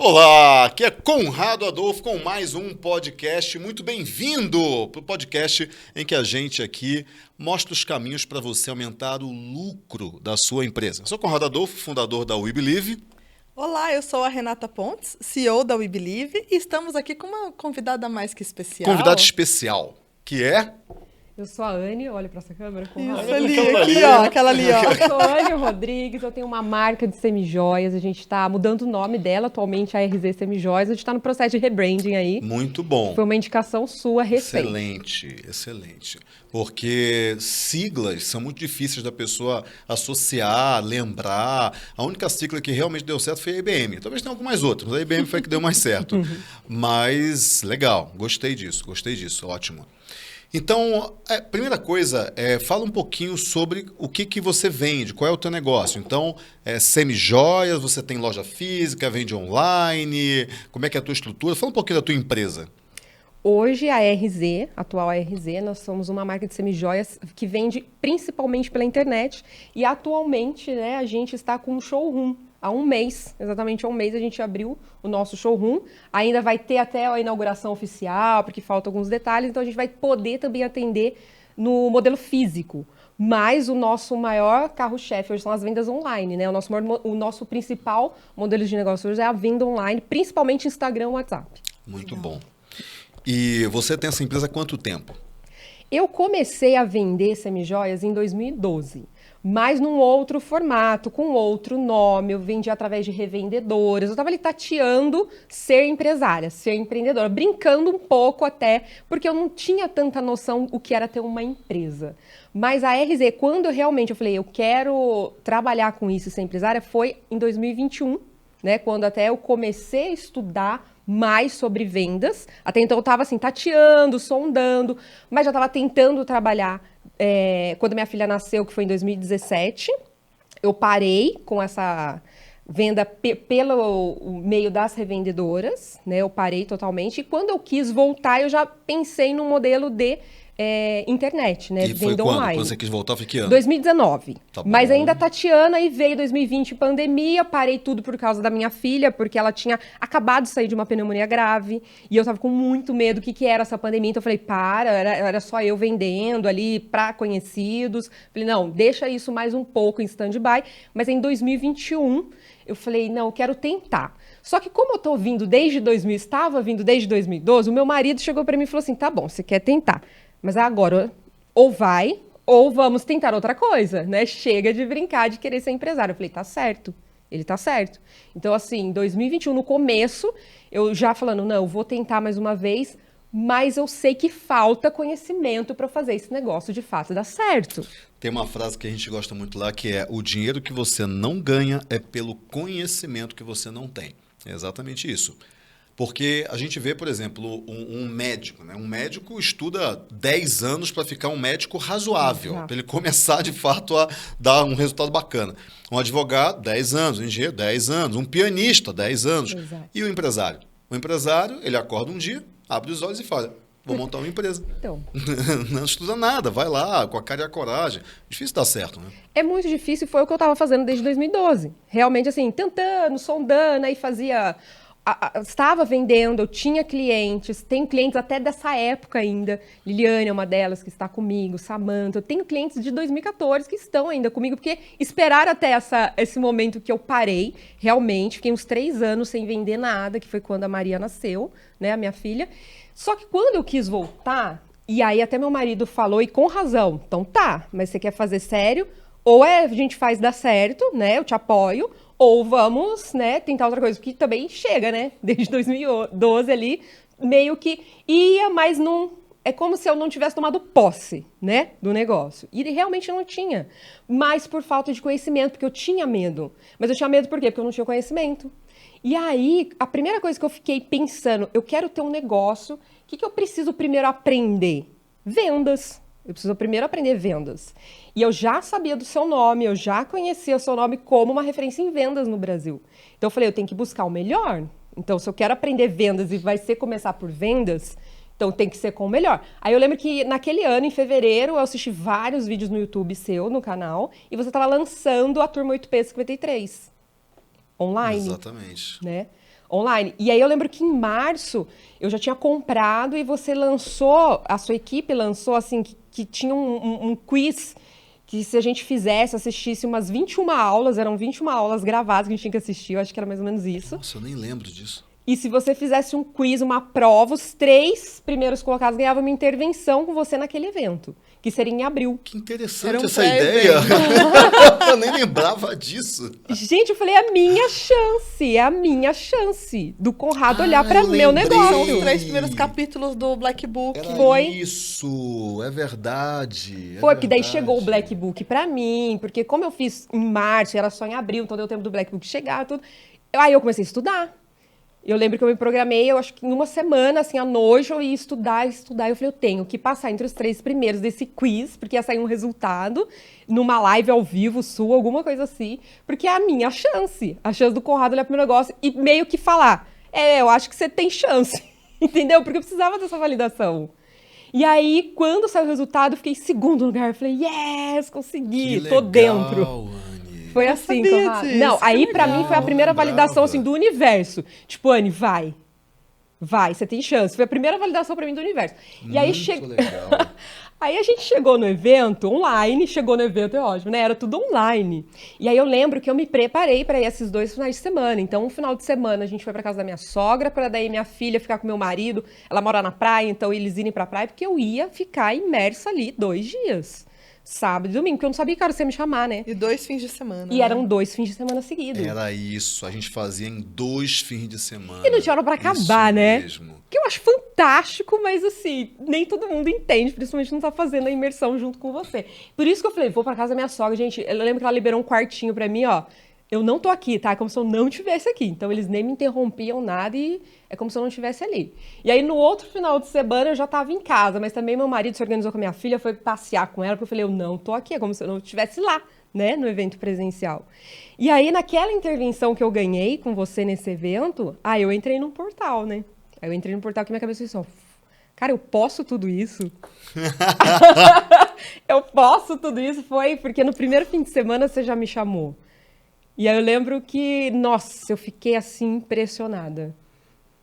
Olá, aqui é Conrado Adolfo com mais um podcast. Muito bem-vindo para o podcast em que a gente aqui mostra os caminhos para você aumentar o lucro da sua empresa. Eu sou Conrado Adolfo, fundador da We Believe. Olá, eu sou a Renata Pontes, CEO da We Believe, e estamos aqui com uma convidada mais que especial. Convidada especial, que é... Eu sou a Anne, olha para essa câmera. Isso ali, aquela ali, ó. Eu sou a Anne Rodrigues, eu tenho uma marca de semijoias, a gente está mudando o nome dela, atualmente a RZ Semijoias, a gente está no processo de rebranding aí. Muito bom. Foi uma indicação sua recente. Excelente, excelente. Porque siglas são muito difíceis da pessoa associar, lembrar. A única sigla que realmente deu certo foi a IBM. Talvez tenha algumas outras, mas a IBM foi a que deu mais certo. Mas legal, gostei disso, ótimo. Então, primeira coisa, fala um pouquinho sobre o que você vende, qual é o teu negócio. Então, semijoias, você tem loja física, vende online, como é que é a tua estrutura? Fala um pouquinho da tua empresa. Hoje, a RZ, atual RZ, nós somos uma marca de semijoias que vende principalmente pela internet e atualmente, né, a gente está com um showroom. Há um mês, exatamente há um mês, a gente abriu o nosso showroom. Ainda vai ter até a inauguração oficial, porque faltam alguns detalhes, então a gente vai poder também atender no modelo físico. Mas o nosso maior carro-chefe hoje são as vendas online, né? O nosso principal modelo de negócio hoje é a venda online, principalmente Instagram e WhatsApp. Muito bom. E você tem essa empresa há quanto tempo? Eu comecei a vender semijoias em 2012. Mas num outro formato, com outro nome, eu vendi através de revendedoras, eu estava ali tateando ser empresária, ser empreendedora, brincando um pouco até, porque eu não tinha tanta noção o que era ter uma empresa. Mas a RZ, quando eu falei, eu quero trabalhar com isso e ser empresária, foi em 2021, né, quando até eu comecei a estudar mais sobre vendas. Até então eu estava assim, tateando, sondando, mas já estava tentando trabalhar. Quando minha filha nasceu, que foi em 2017, eu parei com essa venda pelo meio das revendedoras, né? Eu parei totalmente. E quando eu quis voltar, eu já pensei num modelo de internet, né? E foi quando? Quando você quis voltar, foi que ano? 2019. Tá bom. Mas ainda Tatiana, e veio 2020 pandemia, parei tudo por causa da minha filha, porque ela tinha acabado de sair de uma pneumonia grave, e eu tava com muito medo, o que era essa pandemia? Então eu falei, era só eu vendendo ali para conhecidos. Falei, não, deixa isso mais um pouco em stand-by. Mas em 2021, eu falei, não, eu quero tentar. Só que como eu estava vindo desde 2012, o meu marido chegou para mim e falou assim, tá bom, você quer tentar. Mas agora, ou vai, ou vamos tentar outra coisa, né? Chega de brincar, de querer ser empresário. Eu falei, tá certo. Ele tá certo. Então, assim, em 2021, no começo, eu já falando, não, eu vou tentar mais uma vez, mas eu sei que falta conhecimento para fazer esse negócio de fato dar certo. Tem uma frase que a gente gosta muito lá, que é: o dinheiro que você não ganha é pelo conhecimento que você não tem. É exatamente isso. Porque a gente vê, por exemplo, um médico, né? Um médico estuda 10 anos para ficar um médico razoável, para ele começar, de fato, a dar um resultado bacana. Um advogado, 10 anos. Um engenheiro, 10 anos. Um pianista, 10 anos. Exato. E o empresário? O empresário, ele acorda um dia, abre os olhos e fala, vou montar uma empresa. Então. Não estuda nada, vai lá, com a cara e a coragem. Difícil dar certo, né? É muito difícil, foi o que eu estava fazendo desde 2012. Realmente, assim, tentando, sondando, aí fazia... Estava vendendo, eu tinha clientes, tenho clientes até dessa época ainda. Liliane é uma delas que está comigo, Samantha. Eu tenho clientes de 2014 que estão ainda comigo, porque esperaram até esse momento que eu parei, realmente. Fiquei uns 3 anos sem vender nada, que foi quando a Maria nasceu, né, a minha filha. Só que quando eu quis voltar, e aí até meu marido falou, e com razão, então tá, mas você quer fazer sério? Ou a gente faz dar certo, né, eu te apoio, ou vamos, né, tentar outra coisa, porque também chega, né, desde 2012 ali, meio que ia, mas não, é como se eu não tivesse tomado posse, né, do negócio. E realmente eu não tinha, mas por falta de conhecimento, porque eu tinha medo. Mas eu tinha medo por quê? Porque eu não tinha conhecimento. E aí, a primeira coisa que eu fiquei pensando, eu quero ter um negócio, o que eu preciso primeiro aprender? Vendas. Eu preciso primeiro aprender vendas. E eu já sabia do seu nome, eu já conhecia o seu nome como uma referência em vendas no Brasil. Então eu falei, eu tenho que buscar o melhor. Então se eu quero aprender vendas e vai ser começar por vendas, então tem que ser com o melhor. Aí eu lembro que naquele ano, em fevereiro, eu assisti vários vídeos no YouTube seu, no canal, e você estava lançando a Turma 8P53. Online. Exatamente. Né? online. E aí eu lembro que em março eu já tinha comprado e você lançou, a sua equipe lançou, assim, que tinha um quiz que se a gente fizesse, assistisse umas 21 aulas, eram 21 aulas gravadas que a gente tinha que assistir, eu acho que era mais ou menos isso. Nossa, eu nem lembro disso. E se você fizesse um quiz, uma prova, os 3 primeiros colocados ganhavam uma intervenção com você naquele evento, que seria em abril. Que interessante Era um essa pré-evento. ideia. Eu nem lembrava disso. Gente, eu falei, é a minha chance do Conrado olhar pra eu meu lembrei. São negócio. os 3 primeiros capítulos do Black Book. Era Foi. isso, é verdade. Foi, porque daí chegou o Black Book pra mim, porque como eu fiz em março, era só em abril, então deu tempo do Black Book chegar, tudo. Aí eu comecei a estudar. Eu lembro que eu me programei, eu acho que em uma semana, assim, à noite, eu ia estudar. Eu falei, eu tenho que passar entre os 3 primeiros desse quiz, porque ia sair um resultado numa live ao vivo sua, alguma coisa assim, porque é a minha chance. A chance do Conrado olhar pro meu negócio e meio que falar, eu acho que você tem chance, entendeu? Porque eu precisava dessa validação. E aí, quando saiu o resultado, eu fiquei em segundo lugar. Eu falei, yes, consegui, Que tô legal, dentro. Anne. Foi Eu assim, sabia Conrado. disso, Não, que aí pra legal. mim foi a primeira Lembrava. validação assim do universo. Tipo, Anne, vai, você tem chance. Foi a primeira validação pra mim do universo. E aí Muito legal. Aí a gente chegou no evento online, chegou no evento, é ótimo, né? Era tudo online. E aí eu lembro que eu me preparei para ir esses 2 finais de semana. Então, um final de semana a gente foi para casa da minha sogra, para daí minha filha ficar com meu marido. Ela mora na praia, então eles irem pra praia, porque eu ia ficar imersa ali 2 dias. Sábado e domingo, porque eu não sabia que era você me chamar, né? E 2 fins de semana. E né? eram 2 fins de semana seguidos. Era isso, a gente fazia em 2 fins de semana. E não tinha hora pra acabar, Isso né? mesmo. Que eu acho fantástico, mas assim, nem todo mundo entende, principalmente não tá fazendo a imersão junto com você. Por isso que eu falei, vou pra casa da minha sogra, gente, eu lembro que ela liberou um quartinho pra mim, ó, eu não tô aqui, tá? É como se eu não estivesse aqui. Então eles nem me interrompiam nada e é como se eu não estivesse ali. E aí no outro final de semana eu já tava em casa, mas também meu marido se organizou com a minha filha, foi passear com ela, porque eu falei, eu não tô aqui, é como se eu não estivesse lá, né, no evento presencial. E aí naquela intervenção que eu ganhei com você nesse evento, eu entrei num portal, né? Aí eu entrei no portal que minha cabeça fez assim, cara, eu posso tudo isso? Eu posso tudo isso? Foi porque no primeiro fim de semana você já me chamou. E aí eu lembro que, nossa, eu fiquei assim impressionada.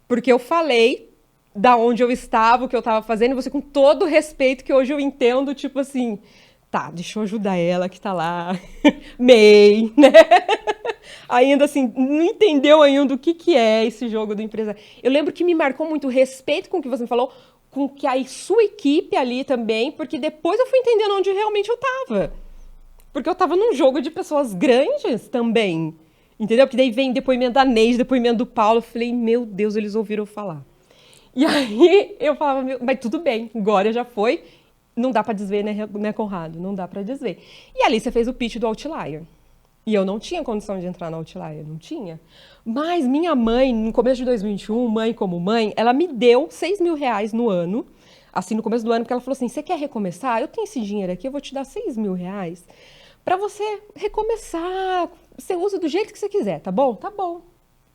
Porque eu falei da onde eu estava, o que eu estava fazendo, e você com todo o respeito que hoje eu entendo, tipo assim, tá, deixa eu ajudar ela que tá lá, May, né? Ainda assim, não entendeu ainda o que é esse jogo do empresário. Eu lembro que me marcou muito o respeito com o que você me falou, com que a sua equipe ali também, porque depois eu fui entendendo onde realmente eu estava. Porque eu tava num jogo de pessoas grandes também, entendeu? Porque daí vem depoimento da Neide, depoimento do Paulo, eu falei, meu Deus, eles ouviram falar. E aí eu falava, mas tudo bem, Glória já foi, não dá pra desver, né, Conrado? Não dá pra desver. E ali você fez o pitch do Outlier. E eu não tinha condição de entrar no Outlier, não tinha. Mas minha mãe, no começo de 2021, mãe como mãe, ela me deu R$6.000 no ano, assim, no começo do ano, porque ela falou assim, você quer recomeçar? Eu tenho esse dinheiro aqui, eu vou te dar R$6.000 para você recomeçar, você usa do jeito que você quiser, tá bom? Tá bom.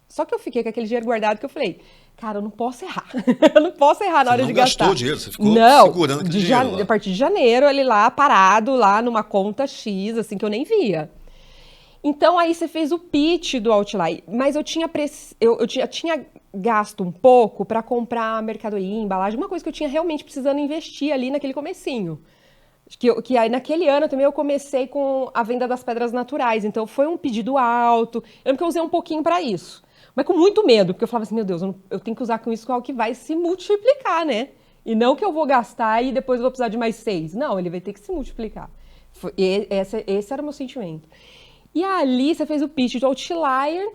Só que eu fiquei com aquele dinheiro guardado que eu falei, cara, eu não posso errar. Eu não posso errar na hora de gastar. Você não gastou o dinheiro, você ficou não, segurando aquele dinheiro lá. A partir de janeiro, ele lá parado, lá numa conta X, assim, que eu nem via. Então, aí você fez o pitch do Outlier, mas eu tinha gasto um pouco para comprar mercadoria, embalagem, uma coisa que eu tinha realmente precisando investir ali naquele comecinho. Que aí naquele ano também eu comecei com a venda das pedras naturais, então foi um pedido alto, eu lembro que eu usei um pouquinho para isso, mas com muito medo, porque eu falava assim, meu Deus, eu tenho que usar com isso algo que vai se multiplicar, né? E não que eu vou gastar e depois eu vou precisar de mais 6, não, ele vai ter que se multiplicar. Esse era o meu sentimento. E ali você fez o pitch do Outlier,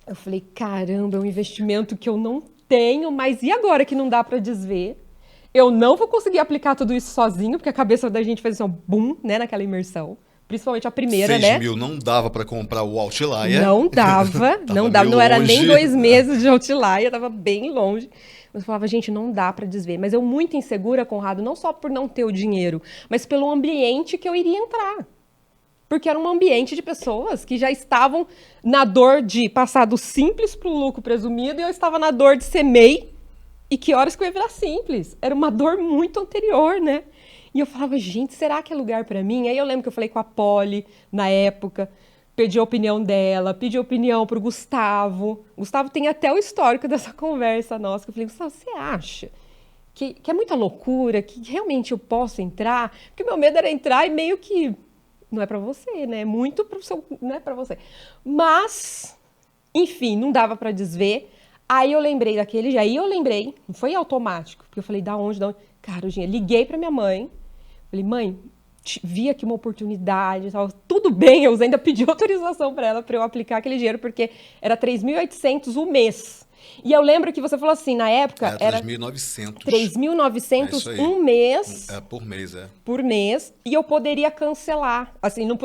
eu falei, caramba, é um investimento que eu não tenho, mas e agora que não dá para desver? Eu não vou conseguir aplicar tudo isso sozinho, porque a cabeça da gente fez assim, um boom, né, naquela imersão. Principalmente a primeira, 6 né? mil não dava para comprar o Outlier. Não dava, não dava. Não era nem 2 meses de Outlier, tava bem longe. Mas eu falava, gente, não dá para desver. Mas eu muito insegura, Conrado, não só por não ter o dinheiro, mas pelo ambiente que eu iria entrar. Porque era um ambiente de pessoas que já estavam na dor de passar do simples pro lucro presumido e eu estava na dor de ser MEI. E que horas que eu ia virar simples? Era uma dor muito anterior, né? E eu falava, gente, será que é lugar pra mim? Aí eu lembro que eu falei com a Polly, na época, Pedi a opinião dela, pedi a opinião pro Gustavo. Gustavo tem até o histórico dessa conversa nossa. Que eu falei, Gustavo, você acha que é muita loucura, que realmente eu posso entrar? Porque meu medo era entrar e meio que não é pra você, né? Muito pro seu, não é pra você. Mas, enfim, não dava pra desver. Aí eu lembrei daquele dia, aí eu lembrei, não foi automático, porque eu falei, da onde? Cara, eu liguei pra minha mãe, falei, mãe, vi aqui uma oportunidade, tal. Tudo bem, eu ainda pedi autorização pra ela pra eu aplicar aquele dinheiro, porque era 3.800 o mês. E eu lembro que você falou assim, na época Era 3.900. 3.900 É um mês. por mês, é. Por mês, e eu poderia cancelar. Assim, não,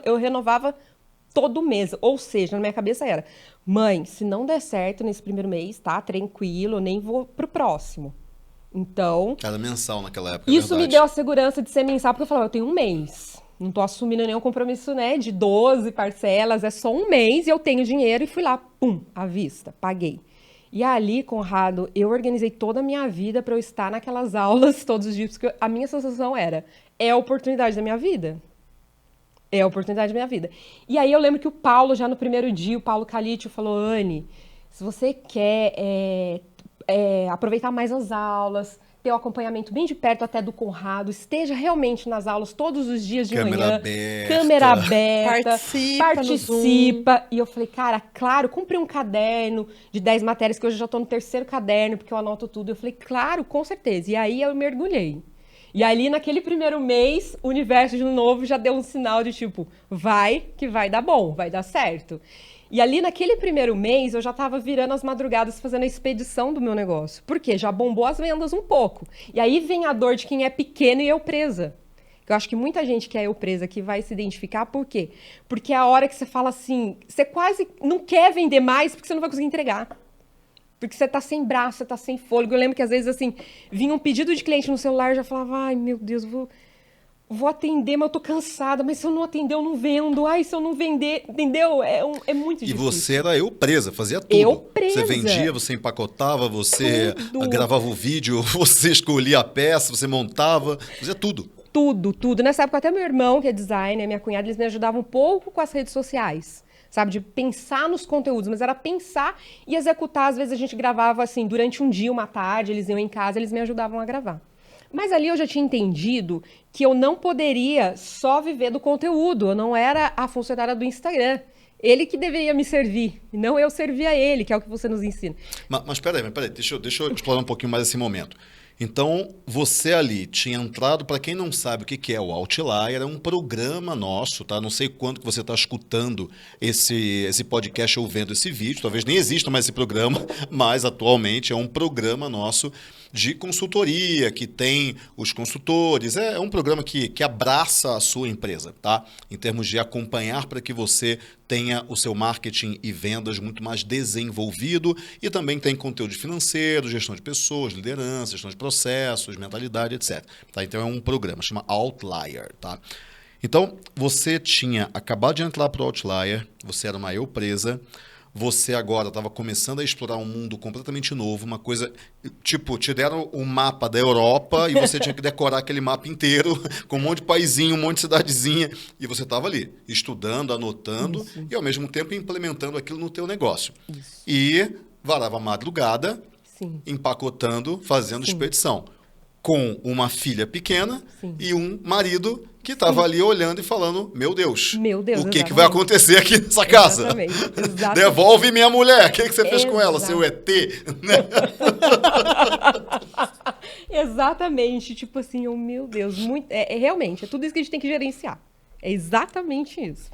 eu renovava todo mês. Ou seja, na minha cabeça era, mãe, se não der certo nesse primeiro mês, tá? Tranquilo, eu nem vou pro próximo. Então... Era mensal naquela época, Isso é me verdade. deu a segurança de ser mensal, porque eu falava, eu tenho um mês. Não tô assumindo nenhum compromisso, né? De 12 parcelas, é só um mês e eu tenho dinheiro e fui lá, pum, à vista, paguei. E ali, Conrado, eu organizei toda a minha vida para eu estar naquelas aulas todos os dias, porque a minha sensação era, é a oportunidade da minha vida. É a oportunidade da minha vida. E aí eu lembro que o Paulo, já no primeiro dia, o Paulo Calitio falou, Anne, se você quer aproveitar mais as aulas, ter o acompanhamento bem de perto até do Conrado, esteja realmente nas aulas todos os dias de manhã. Câmera aberta. Participa. E eu falei, cara, claro, comprei um caderno de 10 matérias, que hoje eu já tô no 3º caderno, porque eu anoto tudo. Eu falei, claro, com certeza. E aí eu mergulhei. E ali, naquele primeiro mês, o universo de novo já deu um sinal de tipo, vai que vai dar bom, vai dar certo. E ali, naquele primeiro mês, eu já estava virando as madrugadas fazendo a expedição do meu negócio. Por quê? Já bombou as vendas um pouco. E aí vem a dor de quem é pequeno e eu presa. Eu acho que muita gente que é eu presa aqui vai se identificar. Por quê? Porque é a hora que você fala assim, você quase não quer vender mais porque você não vai conseguir entregar. Porque você tá sem braço, você tá sem fôlego. Eu lembro que às vezes, assim, vinha um pedido de cliente no celular, eu já falava, ai, meu Deus, vou atender, mas eu tô cansada. Mas se eu não atender, eu não vendo. Ai, se eu não vender, entendeu? É muito difícil. E você era eu presa, fazia tudo. Eu presa. Você vendia, você empacotava, você Tudo. gravava o vídeo, você escolhia a peça, você montava, fazia tudo. Tudo. Nessa época, até meu irmão, que é designer, minha cunhada, eles me ajudavam um pouco com as redes sociais. Sabe, de pensar nos conteúdos, mas era pensar e executar. Às vezes a gente gravava assim, durante um dia, uma tarde, eles iam em casa, eles me ajudavam a gravar. Mas ali eu já tinha entendido que eu não poderia só viver do conteúdo, eu não era a funcionária do Instagram. Ele que deveria me servir, e não eu servir a ele, que é o que você nos ensina. Mas peraí, deixa eu explorar um pouquinho mais esse momento. Então, você ali tinha entrado, para quem não sabe o que é o Outlier, é um programa nosso, tá? Não sei quanto que você está escutando esse podcast ou vendo esse vídeo, talvez nem exista mais esse programa, mas atualmente é um programa nosso de consultoria, que tem os consultores, é um programa que abraça a sua empresa, tá? Em termos de acompanhar para que você tenha o seu marketing e vendas muito mais desenvolvido e também tem conteúdo financeiro, gestão de pessoas, liderança, gestão de processos, mentalidade, etc. Tá? Então é um programa, chama Outlier, tá? Então, você tinha acabado de entrar para o Outlier, você era uma eu presa, você agora estava começando a explorar um mundo completamente novo, uma coisa, tipo, te deram um mapa da Europa e você tinha que decorar aquele mapa inteiro, com um monte de paizinho, um monte de cidadezinha, e você estava ali, estudando, anotando, e ao mesmo tempo implementando aquilo no teu negócio. Isso. E varava a madrugada, Sim. empacotando, fazendo Sim. expedição, com uma filha pequena Sim. e um marido que estava ali olhando e falando, meu Deus, o que exatamente. vai acontecer aqui nessa casa? Exatamente. Devolve minha mulher, o que você fez com ela, seu ET? Né? Exatamente, tipo assim, oh, meu Deus, muito, realmente, é tudo isso que a gente tem que gerenciar. É exatamente isso.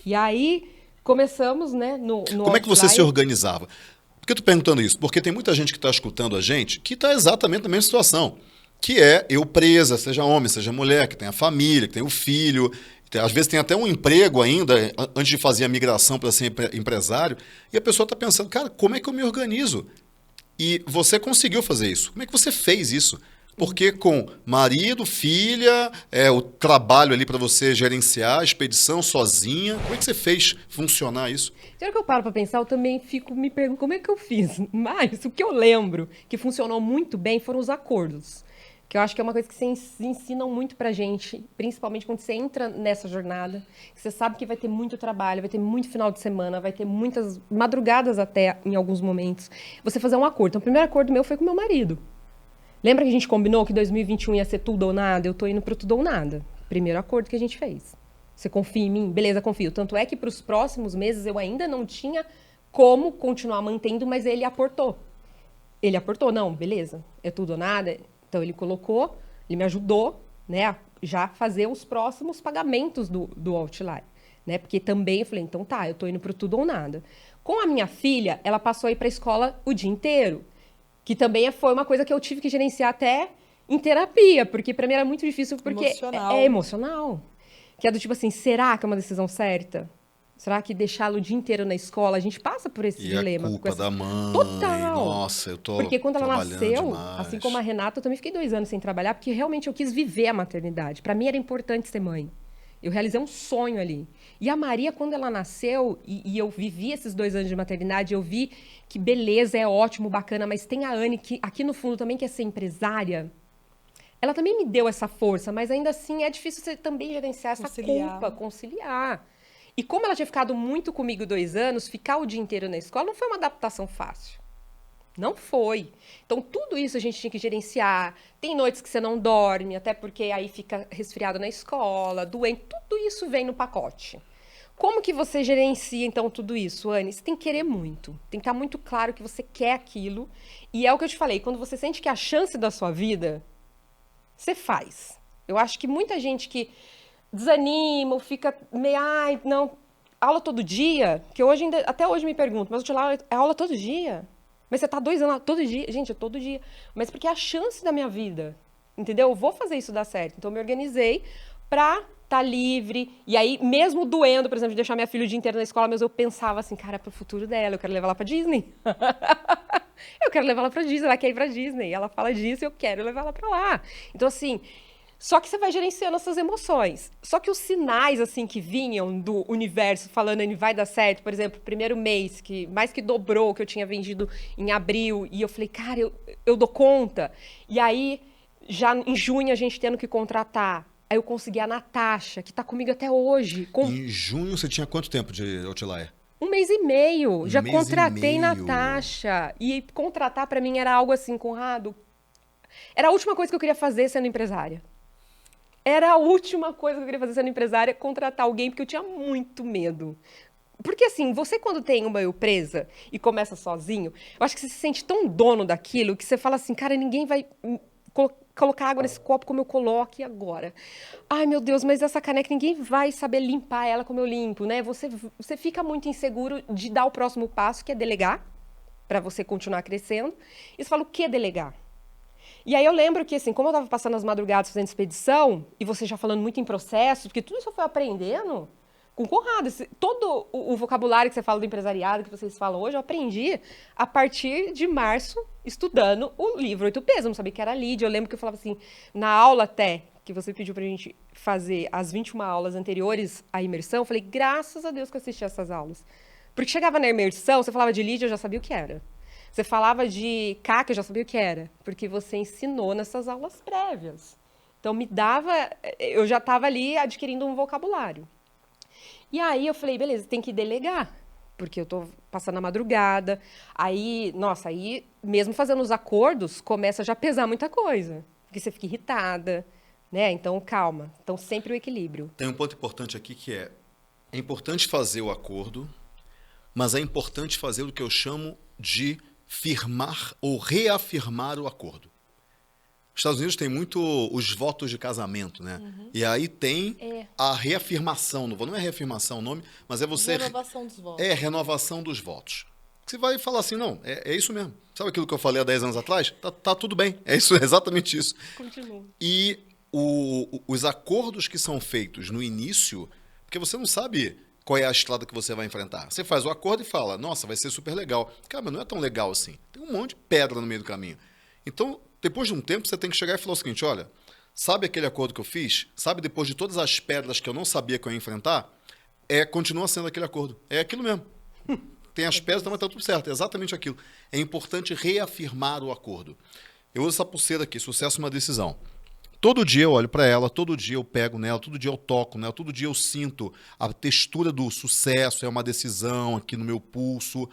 E aí, começamos, né, no Como é que você se organizava? Por que eu estou perguntando isso? Porque tem muita gente que está escutando a gente que está exatamente na mesma situação. Que é eu presa, seja homem, seja mulher, que tem a família, que tem o filho, às vezes tem até um emprego ainda, antes de fazer a migração para ser empresário, e a pessoa está pensando, cara, como é que eu me organizo? E você conseguiu fazer isso. Como é que você fez isso? Porque com marido, filha, o trabalho ali para você gerenciar, a expedição sozinha, como é que você fez funcionar isso? Na hora que eu paro para pensar, eu também me pergunto como é que eu fiz. Mas o que eu lembro que funcionou muito bem foram os acordos. Que eu acho que é uma coisa que vocês ensinam muito pra gente, principalmente quando você entra nessa jornada, que você sabe que vai ter muito trabalho, vai ter muito final de semana, vai ter muitas madrugadas até em alguns momentos. Você fazer um acordo. Então, o primeiro acordo meu foi com meu marido. Lembra que a gente combinou que 2021 ia ser tudo ou nada? Eu tô indo pro tudo ou nada. Primeiro acordo que a gente fez. Você confia em mim? Beleza, confio. Tanto é que para os próximos meses eu ainda não tinha como continuar mantendo, mas ele aportou. Ele aportou, não, beleza, é tudo ou nada. Então ele colocou, ele me ajudou, né, a já fazer os próximos pagamentos do Outlier, né? Porque também eu falei, então tá, eu tô indo pro tudo ou nada. Com a minha filha, ela passou a ir pra escola o dia inteiro, que também foi uma coisa que eu tive que gerenciar até em terapia, porque pra mim era muito difícil, porque Emocional. é emocional. Que é do tipo assim, será que é uma decisão certa? Será que deixá-lo o dia inteiro na escola? A gente passa por esse E dilema. a culpa da mãe. Total. Nossa, eu tô Porque quando ela trabalhando nasceu, demais. assim como a Renata, eu também fiquei 2 anos sem trabalhar, porque realmente eu quis viver a maternidade. Para mim era importante ser mãe. Eu realizei um sonho ali. E a Maria, quando ela nasceu, e eu vivi esses 2 anos de maternidade, eu vi que beleza, é ótimo, bacana, mas tem a Anne, que aqui no fundo também quer ser empresária. Ela também me deu essa força, mas ainda assim é difícil você também gerenciar essa Conciliar. culpa, conciliar. E como ela tinha ficado muito comigo 2 anos, ficar o dia inteiro na escola não foi uma adaptação fácil. Não foi. Então, tudo isso a gente tinha que gerenciar. Tem noites que você não dorme, até porque aí fica resfriado na escola, doente. Tudo isso vem no pacote. Como que você gerencia, então, tudo isso, Anne? Você tem que querer muito. Tem que estar muito claro que você quer aquilo. E é o que eu te falei, quando você sente que é a chance da sua vida, você faz. Eu acho que muita gente que desanima ou fica meio, ai, não, aula todo dia, que hoje ainda, até hoje me pergunto, mas eu te lá, é aula todo dia? Mas você tá 2 anos lá, todo dia? Gente, é todo dia. Mas porque é a chance da minha vida, entendeu? Eu vou fazer isso dar certo. Então, eu me organizei pra estar livre. E aí, mesmo doendo, por exemplo, de deixar minha filha o dia inteiro na escola, mas eu pensava assim, cara, é pro futuro dela, eu quero levar ela pra Disney. Eu quero levar ela pra Disney, ela quer ir pra Disney. Ela fala disso, eu quero levar ela pra lá. Então, assim, só que você vai gerenciando essas emoções. Só que os sinais, assim, que vinham do universo falando, ele vai dar certo, por exemplo, o primeiro mês, que mais que dobrou, que eu tinha vendido em abril, e eu falei, cara, eu dou conta. E aí, já em junho, a gente tendo que contratar. Aí eu consegui a Natasha, que tá comigo até hoje. Em junho você tinha quanto tempo de Outlier? 1 mês e meio. Já mês e contratei meio. Natasha. E contratar pra mim era algo assim, Conrado. Era a última coisa que eu queria fazer sendo empresária. Era a última coisa que eu queria fazer sendo empresária, contratar alguém, porque eu tinha muito medo. Porque assim, você quando tem uma empresa e começa sozinho, eu acho que você se sente tão dono daquilo que você fala assim, cara, ninguém vai colocar água nesse copo como eu coloco agora. Ai, meu Deus, mas essa caneca ninguém vai saber limpar ela como eu limpo, né? Você fica muito inseguro de dar o próximo passo, que é delegar, para você continuar crescendo. E você fala, o que é delegar? E aí eu lembro que, assim, como eu estava passando as madrugadas fazendo expedição, e você já falando muito em processo, porque tudo isso eu fui aprendendo com o Conrado. Todo o vocabulário que você fala do empresariado, que vocês falam hoje, eu aprendi a partir de março, estudando o livro 8Ps. Eu não sabia que era lead. Eu lembro que eu falava assim, na aula até, que você pediu pra gente fazer as 21 aulas anteriores à imersão, eu falei, graças a Deus que eu assisti essas aulas. Porque chegava na imersão, você falava de lead, eu já sabia o que era. Você falava de CAC, eu já sabia o que era, porque você ensinou nessas aulas prévias. Então, eu já estava ali adquirindo um vocabulário. E aí eu falei, beleza, tem que delegar, porque eu estou passando a madrugada. Aí, nossa, aí mesmo fazendo os acordos, começa já a pesar muita coisa, porque você fica irritada, né? Então, calma. Então, sempre o equilíbrio. Tem um ponto importante aqui que é importante fazer o acordo, mas é importante fazer o que eu chamo de firmar ou reafirmar o acordo. Os Estados Unidos tem muito os votos de casamento, né? Uhum. E aí tem a reafirmação, não é reafirmação o nome, mas é você... Renovação dos votos. É, renovação dos votos. Você vai falar assim, não, é isso mesmo. Sabe aquilo que eu falei há 10 anos atrás? Tá tudo bem, é isso, é exatamente isso. Continua. E os acordos que são feitos no início, porque você não sabe qual é a estrada que você vai enfrentar. Você faz o acordo e fala, nossa, vai ser super legal. Cara, mas não é tão legal assim. Tem um monte de pedra no meio do caminho. Então, depois de um tempo, você tem que chegar e falar o seguinte, olha, sabe aquele acordo que eu fiz? Sabe, depois de todas as pedras que eu não sabia que eu ia enfrentar? Continua sendo aquele acordo. É aquilo mesmo. Tem as pedras, mas tá tudo certo. É exatamente aquilo. É importante reafirmar o acordo. Eu uso essa pulseira aqui, sucesso é uma decisão. Todo dia eu olho para ela, todo dia eu pego nela, todo dia eu toco nela, todo dia eu sinto a textura do sucesso, é uma decisão aqui no meu pulso,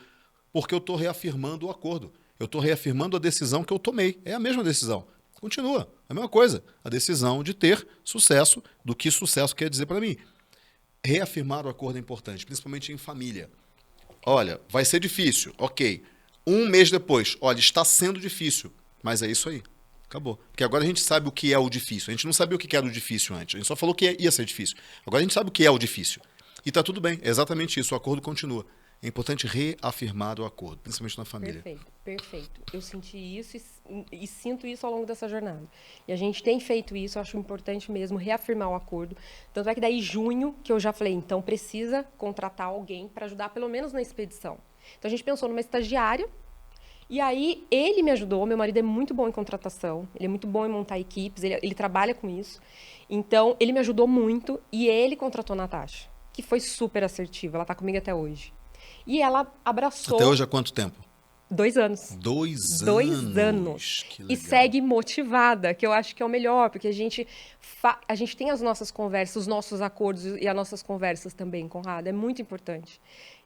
porque eu estou reafirmando o acordo. Eu estou reafirmando a decisão que eu tomei. É a mesma decisão. Continua, é a mesma coisa. A decisão de ter sucesso, do que sucesso quer dizer para mim. Reafirmar o acordo é importante, principalmente em família. Olha, vai ser difícil, ok. 1 mês depois, olha, está sendo difícil, mas é isso aí. Acabou. Porque agora a gente sabe o que é o difícil. A gente não sabia o que era o difícil antes. A gente só falou que ia ser difícil. Agora a gente sabe o que é o difícil. E está tudo bem. É exatamente isso. O acordo continua. É importante reafirmar o acordo, principalmente na família. Perfeito, perfeito. Eu senti isso e sinto isso ao longo dessa jornada. E a gente tem feito isso, eu acho importante mesmo reafirmar o acordo. Tanto é que daí, junho, que eu já falei, então precisa contratar alguém para ajudar pelo menos na expedição. Então a gente pensou numa estagiária, e aí ele me ajudou. Meu marido é muito bom em contratação, ele é muito bom em montar equipes, ele trabalha com isso. Então ele me ajudou muito e ele contratou a Natasha, que foi super assertiva, ela está comigo até hoje. E ela abraçou... Até hoje há quanto tempo? 2 anos. 2 anos? 2 anos. Que E legal. segue motivada, que eu acho que é o melhor, porque a gente tem as nossas conversas, os nossos acordos e as nossas conversas também, Conrado. É muito importante.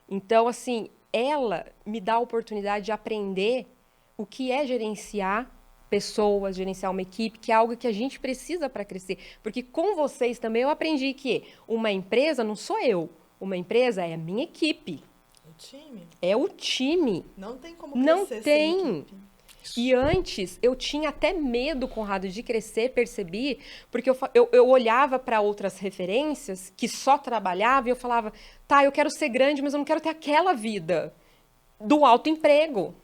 Então, assim, ela me dá a oportunidade de aprender o que é gerenciar pessoas, gerenciar uma equipe, que é algo que a gente precisa para crescer. Porque com vocês também eu aprendi que uma empresa não sou eu, uma empresa é a minha equipe. O time? É o time. Não tem como Não crescer tem. sem equipe. E antes, eu tinha até medo, Conrado, de crescer, percebi, porque eu olhava para outras referências que só trabalhavam e eu falava, tá, eu quero ser grande, mas eu não quero ter aquela vida do alto emprego.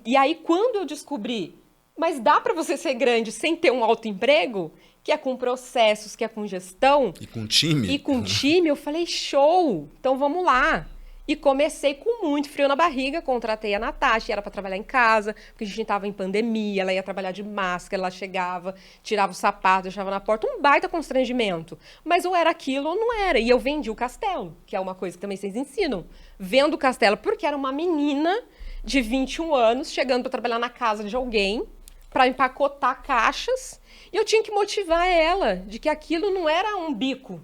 E aí, quando eu descobri, mas dá para você ser grande sem ter um alto emprego, que é com processos, que é com gestão, E com time? e com time, eu falei, show, então vamos lá. E comecei com muito frio na barriga, contratei a Natasha, era para trabalhar em casa, porque a gente estava em pandemia, ela ia trabalhar de máscara, ela chegava, tirava o sapato, deixava na porta, um baita constrangimento. Mas ou era aquilo ou não era. E eu vendi o castelo, que é uma coisa que também vocês ensinam. Vendo o castelo, porque era uma menina de 21 anos, chegando para trabalhar na casa de alguém, para empacotar caixas, e eu tinha que motivar ela de que aquilo não era um bico,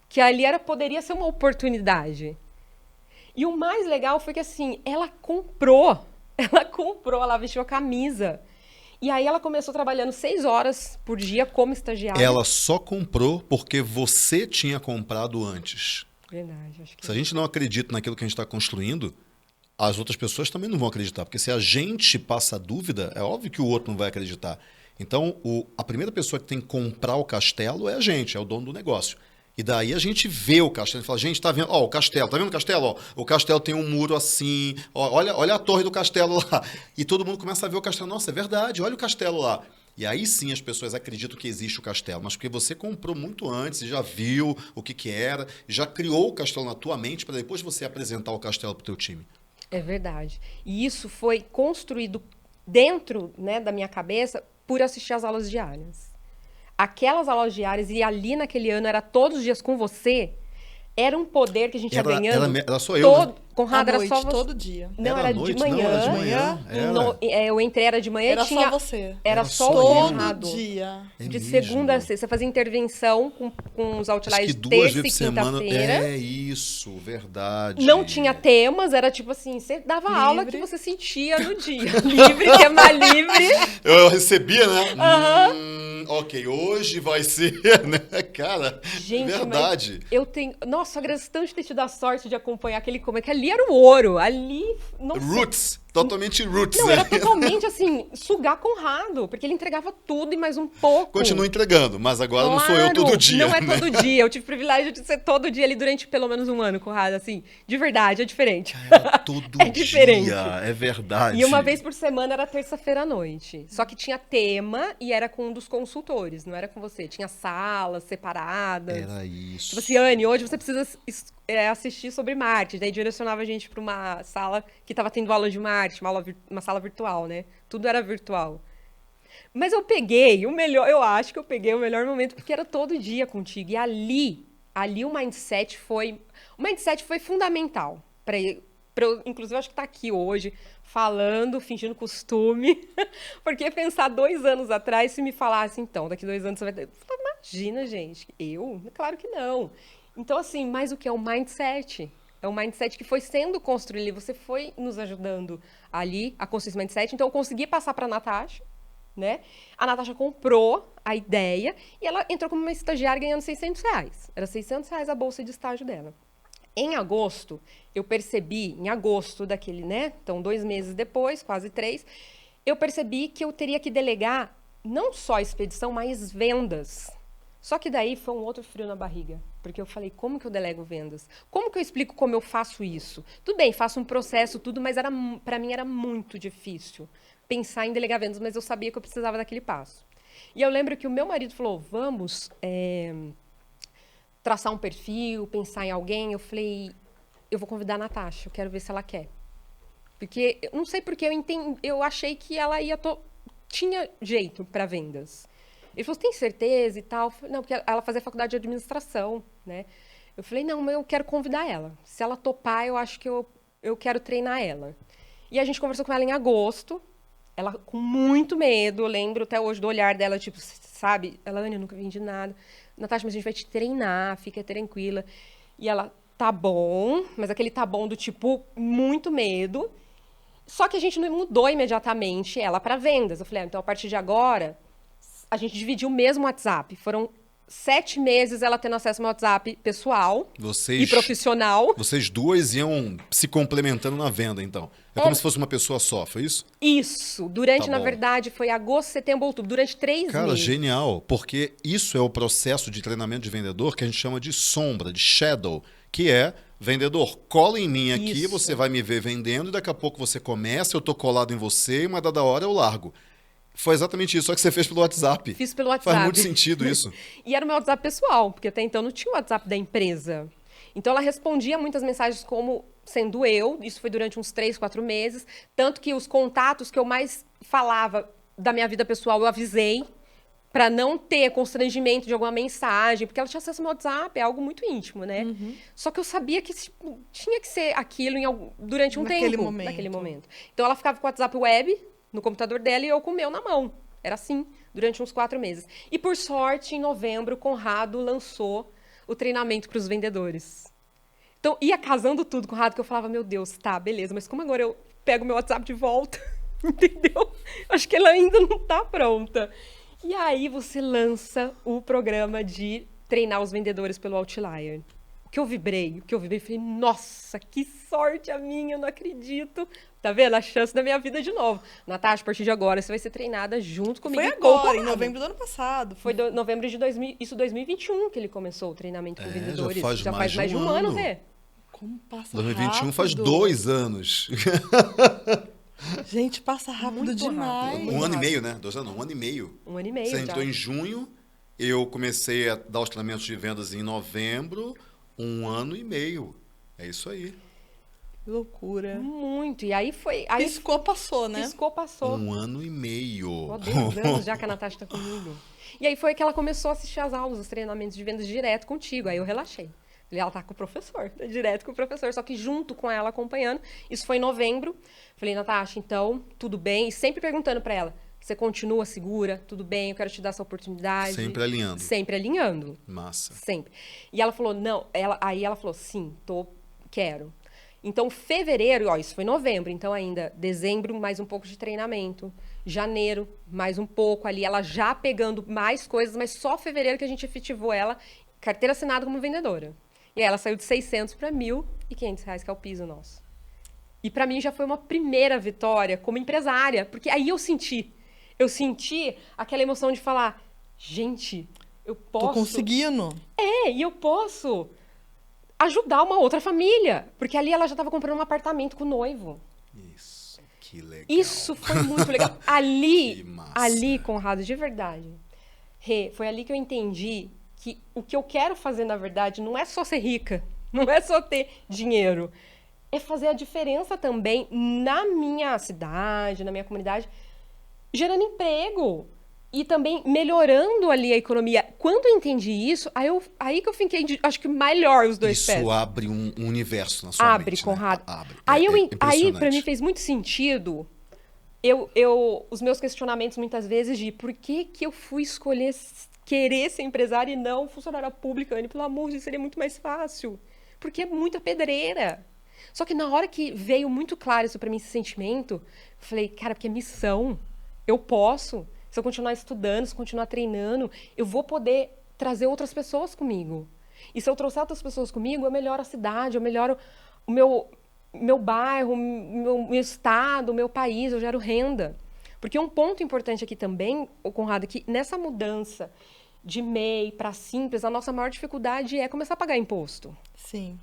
que ali poderia ser uma oportunidade. E o mais legal foi que, assim, ela comprou, ela vestiu a camisa. E aí ela começou trabalhando 6 horas por dia como estagiária. Ela só comprou porque você tinha comprado antes. Verdade, acho que Se a gente não acredita naquilo que a gente está construindo, as outras pessoas também não vão acreditar. Porque se a gente passa dúvida, é óbvio que o outro não vai acreditar. Então, a primeira pessoa que tem que comprar o castelo é a gente, é o dono do negócio. E daí a gente vê o castelo e fala, gente, tá vendo? Ó, o castelo, tá vendo o castelo? Ó, o castelo tem um muro assim, ó, olha a torre do castelo lá. E todo mundo começa a ver o castelo. Nossa, é verdade, olha o castelo lá. E aí sim as pessoas acreditam que existe o castelo, mas porque você comprou muito antes, já viu o que era, já criou o castelo na tua mente para depois você apresentar o castelo pro teu time. é verdade. E isso foi construído dentro, né, da minha cabeça por assistir às aulas diárias. Aquelas aulas diárias, e ali naquele ano era todos os dias com você, era um poder que a gente ia ganhando. Era só eu, né? Conrado, À era noite, só você. todo dia. Não, Era era à noite? de manhã. Não, era de manhã. Era. Eu entrei, era de manhã Era e tinha... só você. Era Era só só o eu. Conrado. Todo dia. É De mesmo. segunda a sexta. Você fazia intervenção com os Acho outliers que de 2 terça e vezes por semana. quinta-feira. É isso, verdade. Não tinha temas, era tipo assim, você dava Livre. aula que você sentia no dia. Livre, tema livre. Eu recebia, né? Aham. Ok, hoje vai ser, né? Cara, Gente, verdade. mas eu tenho... Nossa, eu agradeço tanto de ter tido a sorte de acompanhar aquele... Como é que ali era o ouro. Ali... Nossa, Roots, totalmente roots. não, né? era totalmente assim, sugar Conrado, porque ele entregava tudo e mais um pouco. Continua entregando, mas agora não sou eu Claro, todo dia. Não é né? todo dia. Eu tive o privilégio de ser todo dia ali durante pelo menos um ano, Conrado, assim. De verdade, é diferente. Era todo É diferente. dia, é verdade. E uma vez por semana era terça-feira à noite. Só que tinha tema e era com um dos consultores, não era com você. Tinha salas separadas. Era isso. Tipo assim, Anne, hoje você precisa assistir sobre marketing. Daí direcionava a gente para uma sala que estava tendo aula de marketing, uma sala virtual, né? Tudo era virtual. Mas eu peguei o melhor, eu acho que eu peguei o melhor momento, porque era todo dia contigo. E ali o mindset foi fundamental para Inclusive, eu acho que tá aqui hoje, falando, fingindo costume. Porque pensar 2 anos atrás, se me falasse, então, daqui 2 anos você vai ter... Imagina, gente, eu? Claro que não. Então, assim, mas o que é o mindset? É um mindset que foi sendo construído, você foi nos ajudando ali a construir esse mindset. Então, eu consegui passar para a Natasha, né? A Natasha comprou a ideia e ela entrou como uma estagiária ganhando R$600. Era R$600 a bolsa de estágio dela. Em agosto, eu percebi, em agosto daquele, né? Então, 2 meses depois, quase 3, eu percebi que eu teria que delegar não só a expedição, mas vendas. Só que daí foi um outro frio na barriga, porque eu falei, como que eu delego vendas? Como que eu explico como eu faço isso? Tudo bem, faço um processo, tudo, mas para mim era muito difícil pensar em delegar vendas, mas eu sabia que eu precisava daquele passo. E eu lembro que o meu marido falou, vamos traçar um perfil, pensar em alguém. Eu falei, eu vou convidar a Natasha, eu quero ver se ela quer. Porque, eu não sei porque eu achei que ela tinha jeito para vendas. Ele falou, tem certeza e tal? Eu falei, não, porque ela fazia faculdade de administração, né? Eu falei, não, mas eu quero convidar ela. Se ela topar, eu acho que eu quero treinar ela. E a gente conversou com ela em agosto, ela com muito medo, eu lembro até hoje do olhar dela, tipo, sabe? Ela, Ana, eu nunca vendi nada. Natasha, mas a gente vai te treinar, fica tranquila. E ela, tá bom, mas aquele tá bom do tipo, muito medo. Só que a gente não mudou imediatamente ela para vendas. Eu falei, então a partir de agora... A gente dividiu o mesmo WhatsApp. Foram 7 meses ela tendo acesso ao meu WhatsApp pessoal e profissional. Vocês duas iam se complementando na venda, então. É como se fosse uma pessoa só, foi isso? Isso. Durante, na verdade, foi agosto, setembro, outubro. Durante 3 meses. Cara, genial. Porque isso é o processo de treinamento de vendedor que a gente chama de sombra, de shadow, que é... Vendedor, cola em mim aqui, você vai me ver vendendo e daqui a pouco você começa, eu tô colado em você e uma dada hora eu largo. Foi exatamente isso, só que você fez pelo WhatsApp. Fiz pelo WhatsApp. Faz muito sentido isso. E era o meu WhatsApp pessoal, porque até então não tinha o WhatsApp da empresa. Então ela respondia muitas mensagens como sendo eu, isso foi durante uns 3, 4 meses, tanto que os contatos que eu mais falava da minha vida pessoal eu avisei, para não ter constrangimento de alguma mensagem, porque ela tinha acesso ao meu WhatsApp, é algo muito íntimo, né? Uhum. Só que eu sabia que tinha que ser aquilo durante um tempo. Naquele momento. Então ela ficava com o WhatsApp web no computador dela e eu com o meu na mão. Era assim, durante uns 4 meses. E por sorte, em novembro, o Conrado lançou o treinamento para os vendedores. Então, ia casando tudo com o Conrado, que eu falava, meu Deus, tá, beleza, mas como agora eu pego meu WhatsApp de volta? Entendeu? Acho que ela ainda não tá pronta. E aí você lança o programa de treinar os vendedores pelo Outlier. O que eu vibrei, falei, nossa, que sorte a minha, eu não acredito. Tá vendo? A chance da minha vida de novo. Natasha, a partir de agora, você vai ser treinada junto comigo. Foi agora, em novembro do ano passado. Foi novembro de 2021 que ele começou o treinamento com vendedores. Já faz mais de um ano, Rê. Como passa 2021 rápido. faz 2 anos. Gente, passa rápido demais. Rápido. 1 ano e meio, né? 2 anos, 1 ano e meio. 1 ano e meio, Você entrou em junho, eu comecei a dar os treinamentos de vendas em novembro, 1 ano e meio. É isso aí. Que loucura. Muito. E aí foi... Piscou, passou, né? Piscou, passou. 1 ano e meio. 10 anos já que a Natasha tá comigo. E aí foi que ela começou a assistir as aulas, os treinamentos de vendas direto contigo. Aí eu relaxei. Falei, ela tá com o professor, tá direto com o professor, só que junto com ela acompanhando. Isso foi em novembro. Falei, Natasha, então, tudo bem? E sempre perguntando pra ela, você continua segura? Tudo bem, eu quero te dar essa oportunidade. Sempre alinhando. Sempre alinhando. Massa. Sempre. E ela falou, não, aí ela falou, sim, quero. Então, fevereiro, ó, isso foi novembro, então ainda dezembro, mais um pouco de treinamento. Janeiro, mais um pouco ali, ela já pegando mais coisas, mas só fevereiro que a gente efetivou ela, carteira assinada como vendedora. E aí ela saiu de 600 para R$1.500, que é o piso nosso. E para mim já foi uma primeira vitória como empresária, porque aí eu senti aquela emoção de falar, gente, eu posso... Tô conseguindo. E eu posso ajudar uma outra família, porque ali ela já estava comprando um apartamento com o noivo. Isso, que legal. Isso foi muito legal. Ali, Conrado, de verdade, foi ali que eu entendi que o que eu quero fazer, na verdade, não é só ser rica, não é só ter dinheiro, é fazer a diferença também na minha cidade, na minha comunidade, gerando emprego. e também melhorando ali a economia. Quando eu entendi isso, aí que eu fiquei, acho que melhor os dois pés. Isso abre um universo na sua mente, Conrado. né? Abre. Aí para mim fez muito sentido os meus questionamentos muitas vezes de por que eu fui escolher querer ser empresária e não funcionária pública, Anne? Pelo amor de Deus, seria muito mais fácil. Porque é muita pedreira. Só que na hora que veio muito claro isso para mim, esse sentimento, eu falei, cara, porque é missão. Eu posso. Se eu continuar estudando, se eu continuar treinando, eu vou poder trazer outras pessoas comigo. E se eu trouxer outras pessoas comigo, eu melhoro a cidade, eu melhoro o meu bairro, meu estado, o meu país, eu gero renda. Porque um ponto importante aqui também, Conrado, é que nessa mudança de MEI para Simples, a nossa maior dificuldade é começar a pagar imposto. Sim.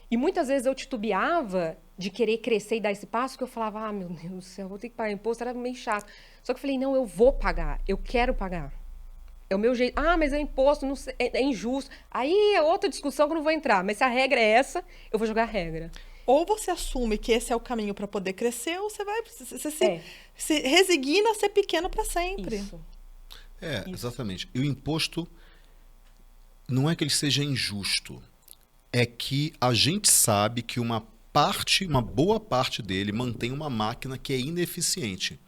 E muitas vezes eu titubeava de querer crescer e dar esse passo, que eu falava, meu Deus do céu, vou ter que pagar imposto, era meio chato. Só que eu falei, não, eu vou pagar, eu quero pagar. É o meu jeito. Mas é imposto, não sei, é injusto. Aí é outra discussão que eu não vou entrar. Mas se a regra é essa, eu vou jogar a regra. Ou você assume que esse é o caminho para poder crescer, ou você se resigna a ser pequeno para sempre. Isso. Exatamente. E o imposto não é que ele seja injusto. É que a gente sabe que uma boa parte dele mantém uma máquina que é ineficiente.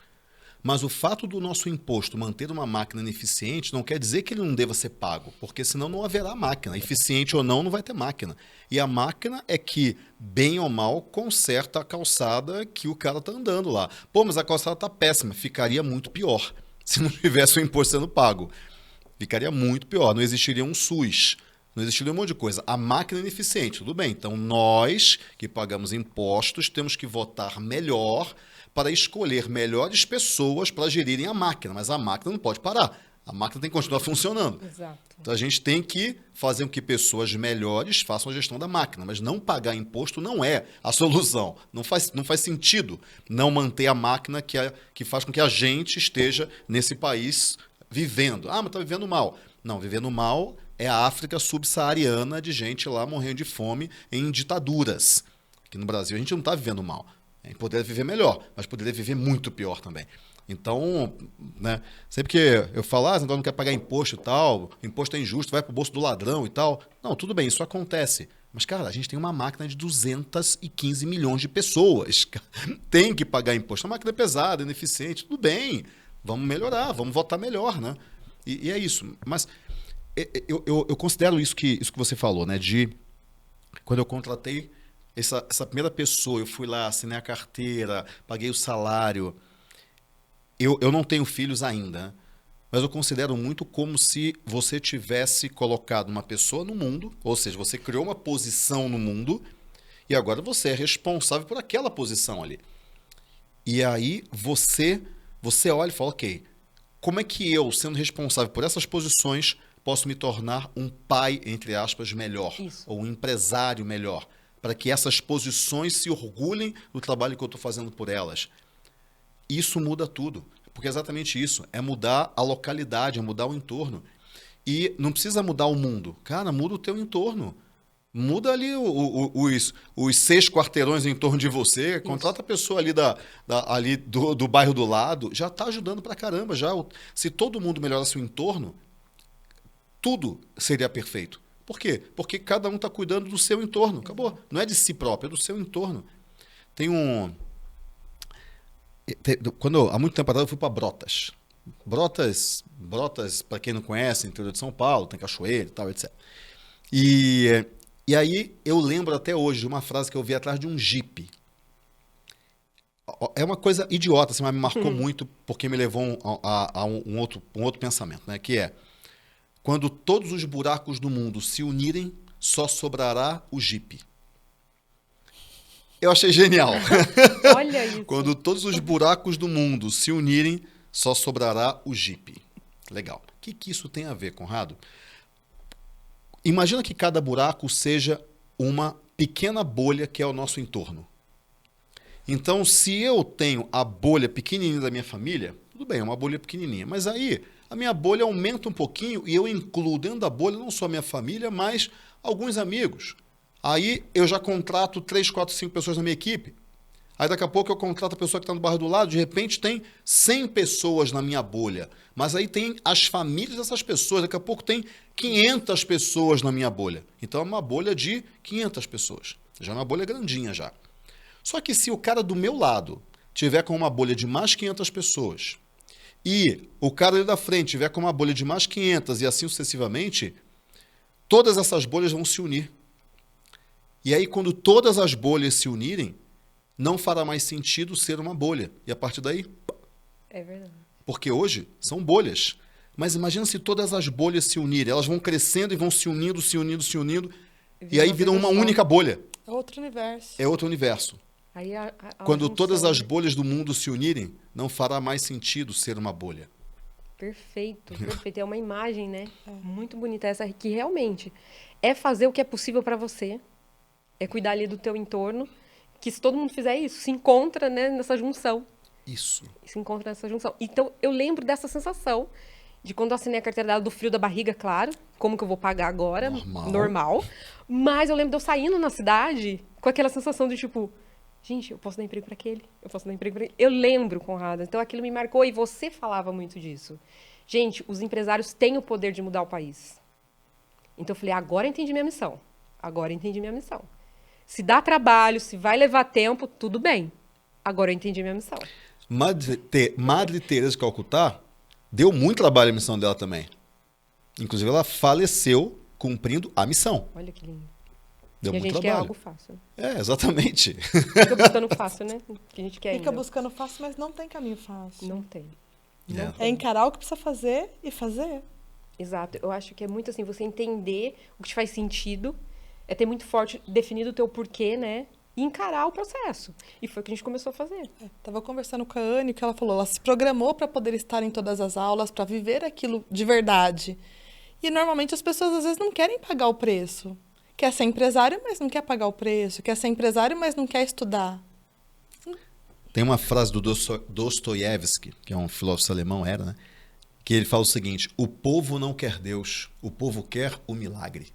Mas o fato do nosso imposto manter uma máquina ineficiente não quer dizer que ele não deva ser pago, porque senão não haverá máquina. Eficiente ou não vai ter máquina. E a máquina é que, bem ou mal, conserta a calçada que o cara está andando lá. Pô, mas a calçada está péssima. Ficaria muito pior se não tivesse o imposto sendo pago. Ficaria muito pior. Não existiria um SUS. Não existiria um monte de coisa. A máquina é ineficiente, tudo bem. Então, nós que pagamos impostos temos que votar melhor para escolher melhores pessoas para gerirem a máquina. Mas a máquina não pode parar. A máquina tem que continuar funcionando. Exato. Então, a gente tem que fazer com que pessoas melhores façam a gestão da máquina. Mas não pagar imposto não é a solução. Não faz sentido não manter a máquina que faz com que a gente esteja nesse país vivendo. Mas está vivendo mal. Não, vivendo mal é a África subsaariana de gente lá morrendo de fome em ditaduras. Aqui no Brasil a gente não está vivendo mal. A gente poderia viver melhor, mas poderia viver muito pior também. Então, né, sempre que eu falo, você não quer pagar imposto e tal, imposto é injusto, vai para o bolso do ladrão e tal. Não, tudo bem, isso acontece. Mas, cara, a gente tem uma máquina de 215 milhões de pessoas. Tem que pagar imposto. A máquina é pesada, ineficiente, tudo bem. Vamos melhorar, vamos votar melhor, né? E é isso. Mas eu considero isso que você falou, né? De quando eu contratei essa primeira pessoa, eu fui lá, assinei a carteira, paguei o salário. Eu não tenho filhos ainda, mas eu considero muito como se você tivesse colocado uma pessoa no mundo, ou seja, você criou uma posição no mundo e agora você é responsável por aquela posição ali. E aí você olha e fala, ok, como é que eu, sendo responsável por essas posições, posso me tornar um pai, entre aspas, melhor, ou um empresário melhor, para que essas posições se orgulhem do trabalho que eu estou fazendo por elas. Isso muda tudo, porque é exatamente isso, é mudar a localidade, é mudar o entorno. E não precisa mudar o mundo, cara, muda o teu entorno. Muda ali os 6 quarteirões em torno de você, contrata a pessoa ali, ali do bairro do lado, já está ajudando pra caramba. Se todo mundo melhorasse o entorno, tudo seria perfeito. Por quê? Porque cada um está cuidando do seu entorno, acabou. Não é de si próprio, é do seu entorno. Há muito tempo atrás eu fui para Brotas. Brotas, para quem não conhece, interior de São Paulo, tem cachoeira e tal, etc. E aí eu lembro até hoje de uma frase que eu vi atrás de um Jeep. É uma coisa idiota, assim, mas me marcou muito porque me levou a um outro pensamento, né? Que é, quando todos os buracos do mundo se unirem, só sobrará o Jeep. Eu achei genial. Olha isso. Quando todos os buracos do mundo se unirem, só sobrará o Jeep. Legal. O que isso tem a ver, Conrado? Imagina que cada buraco seja uma pequena bolha que é o nosso entorno. Então, se eu tenho a bolha pequenininha da minha família, tudo bem, é uma bolha pequenininha. Mas aí, a minha bolha aumenta um pouquinho e eu incluo dentro da bolha não só a minha família, mas alguns amigos. Aí, eu já contrato 3, 4, 5 pessoas na minha equipe. Aí daqui a pouco eu contrato a pessoa que está no bairro do lado, de repente tem 100 pessoas na minha bolha. Mas aí tem as famílias dessas pessoas, daqui a pouco tem 500 pessoas na minha bolha. Então é uma bolha de 500 pessoas. Já é uma bolha grandinha já. Só que se o cara do meu lado tiver com uma bolha de mais 500 pessoas e o cara ali da frente tiver com uma bolha de mais 500 e assim sucessivamente, todas essas bolhas vão se unir. E aí quando todas as bolhas se unirem, não fará mais sentido ser uma bolha. E a partir daí... É verdade. Porque hoje são bolhas. Mas imagina se todas as bolhas se unirem. Elas vão crescendo e vão se unindo, se unindo, se unindo. E aí viram uma única bolha. É outro universo. É outro universo. Aí Quando junção, todas as bolhas do mundo se unirem, não fará mais sentido ser uma bolha. Perfeito, perfeito. É uma imagem, né? Muito bonita essa, que realmente é fazer o que é possível para você. É cuidar ali do teu entorno. Que se todo mundo fizer isso, se encontra, né, nessa junção. Isso. Se encontra nessa junção. Então, eu lembro dessa sensação de quando eu assinei a carteira dela, do frio da barriga, claro. Como que eu vou pagar agora? Normal. Mas eu lembro de eu saindo na cidade com aquela sensação de tipo, gente, eu posso dar emprego para aquele, eu posso dar emprego para ele. Eu lembro, Conrado. Então, aquilo me marcou e você falava muito disso. Gente, os empresários têm o poder de mudar o país. Então, eu falei, agora eu entendi minha missão. Agora eu entendi minha missão. Se dá trabalho, se vai levar tempo, tudo bem. Agora eu entendi minha missão. Madre Teresa de Calcutá deu muito trabalho à missão dela também. Inclusive, ela faleceu cumprindo a missão. Olha que lindo. Deu e a muito gente trabalho. quer algo fácil. É, exatamente. Fica buscando fácil, né? Que a gente quer Fica ainda. buscando fácil, mas não tem caminho fácil. Não tem. É encarar o que precisa fazer e fazer. Exato. Eu acho que é muito assim, você entender o que te faz sentido, é ter muito forte definido o teu porquê, né? E encarar o processo. E foi o que a gente começou a fazer. Tava conversando com a Anne, que ela falou, ela se programou para poder estar em todas as aulas, para viver aquilo de verdade. E normalmente as pessoas às vezes não querem pagar o preço. Quer ser empresário, mas não quer pagar o preço. Quer ser empresário, mas não quer estudar. Tem uma frase do Dostoiévski, que é um filósofo alemão, né? Que ele fala o seguinte: o povo não quer Deus, o povo quer o milagre.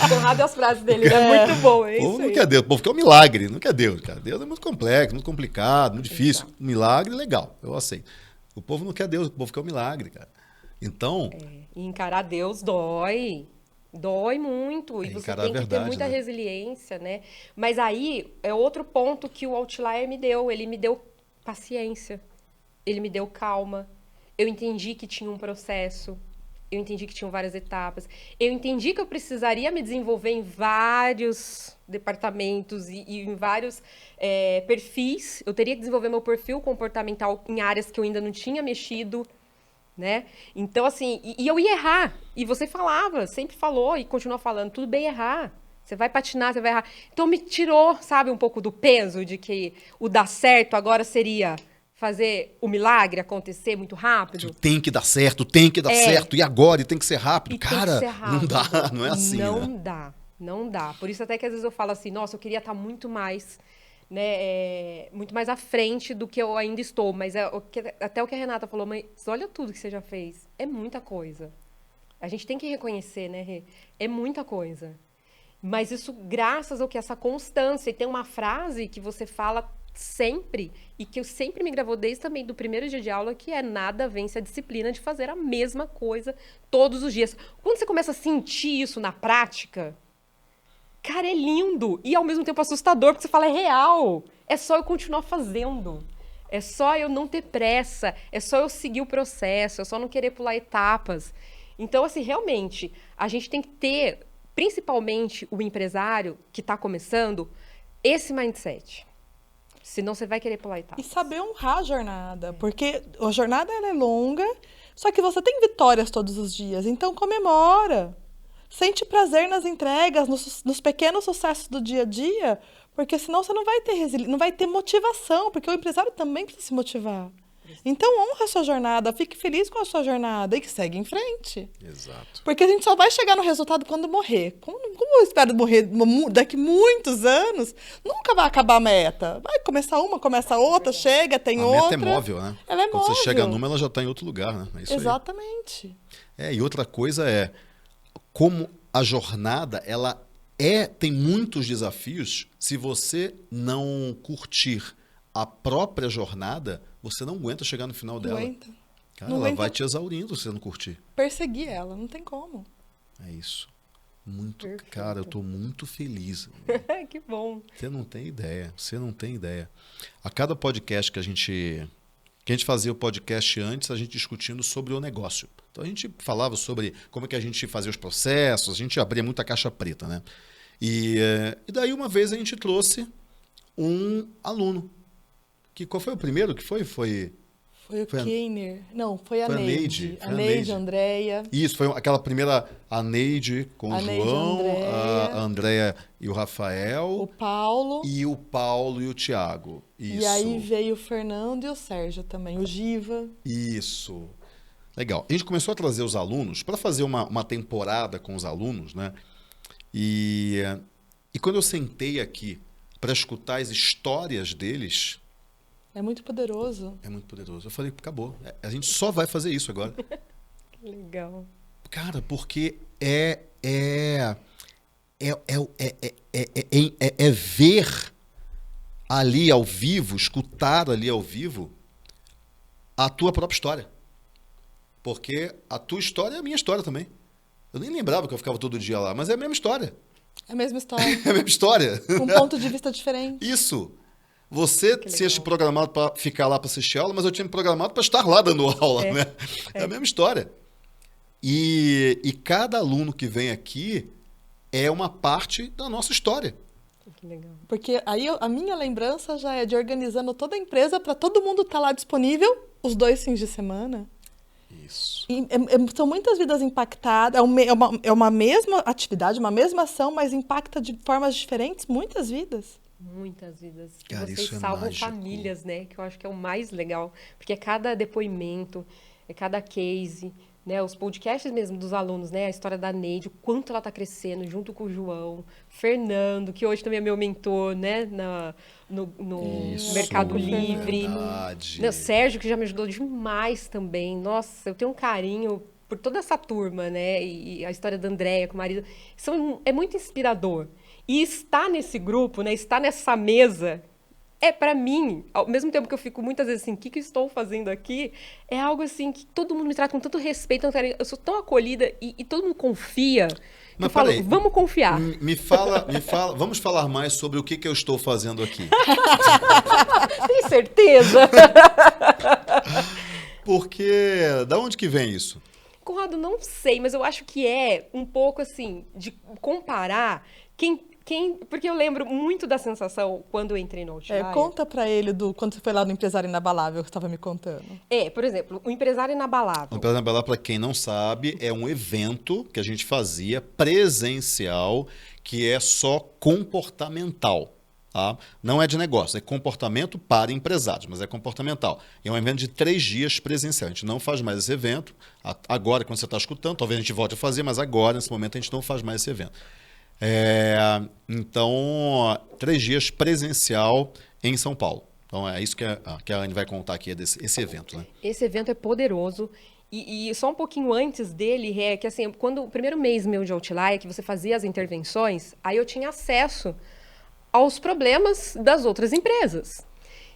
Conrado as frases dele, é muito bom, é O povo isso não aí. quer Deus, o povo quer o milagre, não quer Deus, cara. Deus é muito complexo, muito complicado, muito difícil. Exato. Milagre, legal, eu aceito. O povo não quer Deus, o povo quer o milagre, cara. Então, E encarar Deus dói. Dói muito. E você encarar tem a que verdade, ter muita né? resiliência, né? Mas aí é outro ponto que o Outlier me deu. Ele me deu paciência. Ele me deu calma. Eu entendi que tinha um processo. Eu entendi que tinham várias etapas. Eu entendi que eu precisaria me desenvolver em vários departamentos e em vários perfis. Eu teria que desenvolver meu perfil comportamental em áreas que eu ainda não tinha mexido, né? Então, assim, e eu ia errar. E você falava, sempre falou e continua falando, tudo bem errar. Você vai patinar, você vai errar. Então, me tirou, sabe, um pouco do peso de que o dar certo agora seria fazer o milagre acontecer muito rápido. tem que dar certo, e agora, e tem que ser rápido. E tem Cara, que ser rápido. não dá, não é assim, Não né? dá, não dá. Por isso até que às vezes eu falo assim, nossa, eu queria estar muito mais, né, muito mais à frente do que eu ainda estou. Mas até o que a Renata falou, mas olha tudo que você já fez. É muita coisa. A gente tem que reconhecer, né, Rê? É muita coisa. Mas isso graças ao que essa constância. E tem uma frase que você fala sempre, e que eu sempre me gravou desde também do primeiro dia de aula, que é: nada vence a disciplina de fazer a mesma coisa todos os dias. Quando você começa a sentir isso na prática, cara, é lindo e ao mesmo tempo assustador, porque você fala, é real, é só eu continuar fazendo, é só eu não ter pressa, é só eu seguir o processo, é só não querer pular etapas. Então, assim, realmente, a gente tem que ter, principalmente o empresário que está começando, esse mindset. Senão você vai querer pular etapas. E saber honrar a jornada, porque a jornada ela é longa, só que você tem vitórias todos os dias, então comemora. Sente prazer nas entregas, nos pequenos sucessos do dia a dia, porque senão você não vai ter não vai ter motivação, porque o empresário também precisa se motivar. Então honra a sua jornada, fique feliz com a sua jornada e que segue em frente. Exato. Porque a gente só vai chegar no resultado quando morrer. Como eu espero morrer daqui muitos anos, nunca vai acabar a meta. Vai começar uma, começa outra, chega, tem A outra. meta é móvel, né? Ela é Quando móvel. você chega numa, ela já está em outro lugar, né? É isso aí. Exatamente. E outra coisa é como a jornada, ela tem muitos desafios. Se você não curtir a própria jornada, você não aguenta chegar no final dela. Aguenta. Cara, Não ela aguenta vai te exaurindo se você não curtir. perseguir ela, não tem como. É isso. Muito, Perfeito. cara, eu tô muito feliz. Que bom. Você não tem ideia, você não tem ideia. A cada podcast que a gente fazia o podcast antes, a gente discutindo sobre o negócio. Então a gente falava sobre como é que a gente fazia os processos, a gente abria muita caixa preta, né? E daí uma vez a gente trouxe um aluno. Qual foi o primeiro que foi? Foi Foi o a- Keiner. Não, foi a foi a Neide. Neide, A foi a Neide, Neide. a Andréia. Isso, foi aquela primeira, a Neide com A o Neide, João, a a Andréia e o Rafael, O Paulo. e o Paulo e o Thiago. Isso. E aí veio o Fernando e o Sérgio também. O Giva. Isso. Legal. A gente começou a trazer os alunos para fazer uma temporada com os alunos, né? E quando eu sentei aqui para escutar as histórias deles, É muito poderoso. é muito poderoso. Eu falei, acabou. A gente só vai fazer isso agora. Que legal. Cara, porque é ver ali ao vivo, escutar ali ao vivo a tua própria história. Porque a tua história é a minha história também. Eu nem lembrava que eu ficava todo dia lá, mas é a mesma história. É a mesma história. É a mesma história. Com um ponto de vista diferente. Isso. Você Que tinha legal. se programado para ficar lá para assistir aula, mas eu tinha me programado para estar lá dando aula, né? É a mesma história. E cada aluno que vem aqui é uma parte da nossa história. Que legal. Porque aí a minha lembrança já é de organizando toda a empresa para todo mundo estar lá disponível os 2 fins de semana. Isso. E são muitas vidas impactadas. É uma mesma atividade, uma mesma ação, mas impacta de formas diferentes muitas vidas. Muitas vidas. E Cara, vocês isso é salvam mágico. famílias, né? Que eu acho que é o mais legal. Porque é cada depoimento, é cada case, né? Os podcasts mesmo dos alunos, né? A história da Neide, o quanto ela tá crescendo junto com o João. Fernando, que hoje também é meu mentor, né? No Isso, Mercado Livre. verdade. Né, o Sérgio, que já me ajudou demais também. Nossa, eu tenho um carinho por toda essa turma, né? E a história da Andréia com o marido. É muito inspirador. E estar nesse grupo, né? Estar nessa mesa, para mim, ao mesmo tempo que eu fico muitas vezes assim, o que eu estou fazendo aqui? É algo assim que todo mundo me trata com tanto respeito, tanto carinho. Eu sou tão acolhida e todo mundo confia. Que Mas eu falo, peraí, vamos confiar. Me fala, vamos falar mais sobre o que eu estou fazendo aqui. Tem certeza? Porque, da onde que vem isso? Conrado, não sei, mas eu acho que é um pouco assim, de comparar porque eu lembro muito da sensação quando eu entrei no Outlier. Conta pra ele quando você foi lá no Empresário Inabalável que você estava me contando. Por exemplo, o Empresário Inabalável. O Empresário Inabalável, para quem não sabe, é um evento que a gente fazia presencial, que é só comportamental. Tá? Não é de negócio, é comportamento para empresários, mas é comportamental. É um evento de 3 dias presencial. A gente não faz mais esse evento. Agora, quando você está escutando, talvez a gente volte a fazer, mas agora, nesse momento, a gente não faz mais esse evento. Então, 3 dias presencial em São Paulo. Então, é isso que a Anne vai contar aqui, esse evento. Né? Esse evento é poderoso. E só um pouquinho antes dele, é que assim, quando o primeiro mês meu de Outlier, que você fazia as intervenções, aí eu tinha acesso aos problemas das outras empresas.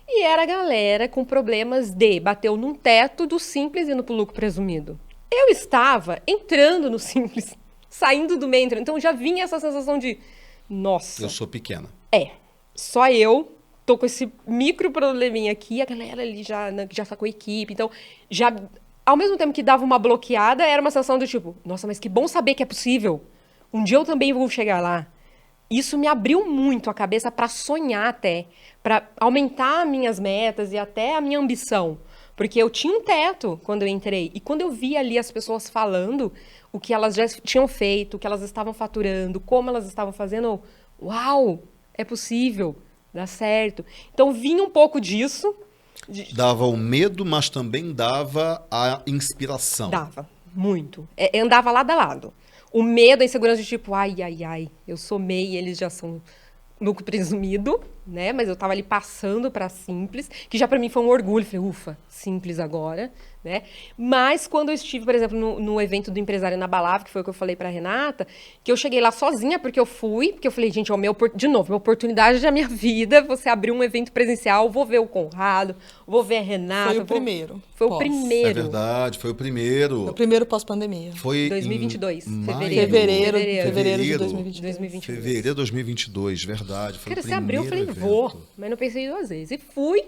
E era a galera com problemas bateu num teto do Simples indo para o lucro presumido. Eu estava entrando no Simples, saindo do meio, então já vinha essa sensação de, nossa. Eu sou pequena. Só eu tô com esse micro probleminha aqui, a galera ali já tá com a equipe, então já, ao mesmo tempo que dava uma bloqueada, era uma sensação do tipo, nossa, mas que bom saber que é possível. Um dia eu também vou chegar lá. Isso me abriu muito a cabeça para sonhar até, para aumentar minhas metas e até a minha ambição. Porque eu tinha um teto quando eu entrei. E quando eu vi ali as pessoas falando o que elas já tinham feito, o que elas estavam faturando, como elas estavam fazendo, uau, é possível, dá certo. Então vinha um pouco disso. Dava o medo, mas também dava a inspiração. Dava, muito. Andava lado a lado. O medo, a insegurança de tipo, ai, eu sou MEI, eles já são lucro presumido. né? Mas eu tava ali passando para Simples, que já para mim foi um orgulho. Falei, ufa, Simples agora, né? Mas quando eu estive, por exemplo, no evento do Empresário Inabalável, que foi o que eu falei para Renata, que eu cheguei lá sozinha, porque eu falei, gente, de novo, minha oportunidade da minha vida, você abrir um evento presencial, vou ver o Conrado, vou ver a Renata. Foi o primeiro. Foi pós. o primeiro. É verdade, foi o primeiro. O primeiro pós-pandemia. Foi 2022, em Fevereiro de Fevereiro 2022. Fevereiro de 2022, verdade. Foi Cara, o você abriu, eu falei, primeiro vou. evento. Mas não pensei 2 vezes. E fui.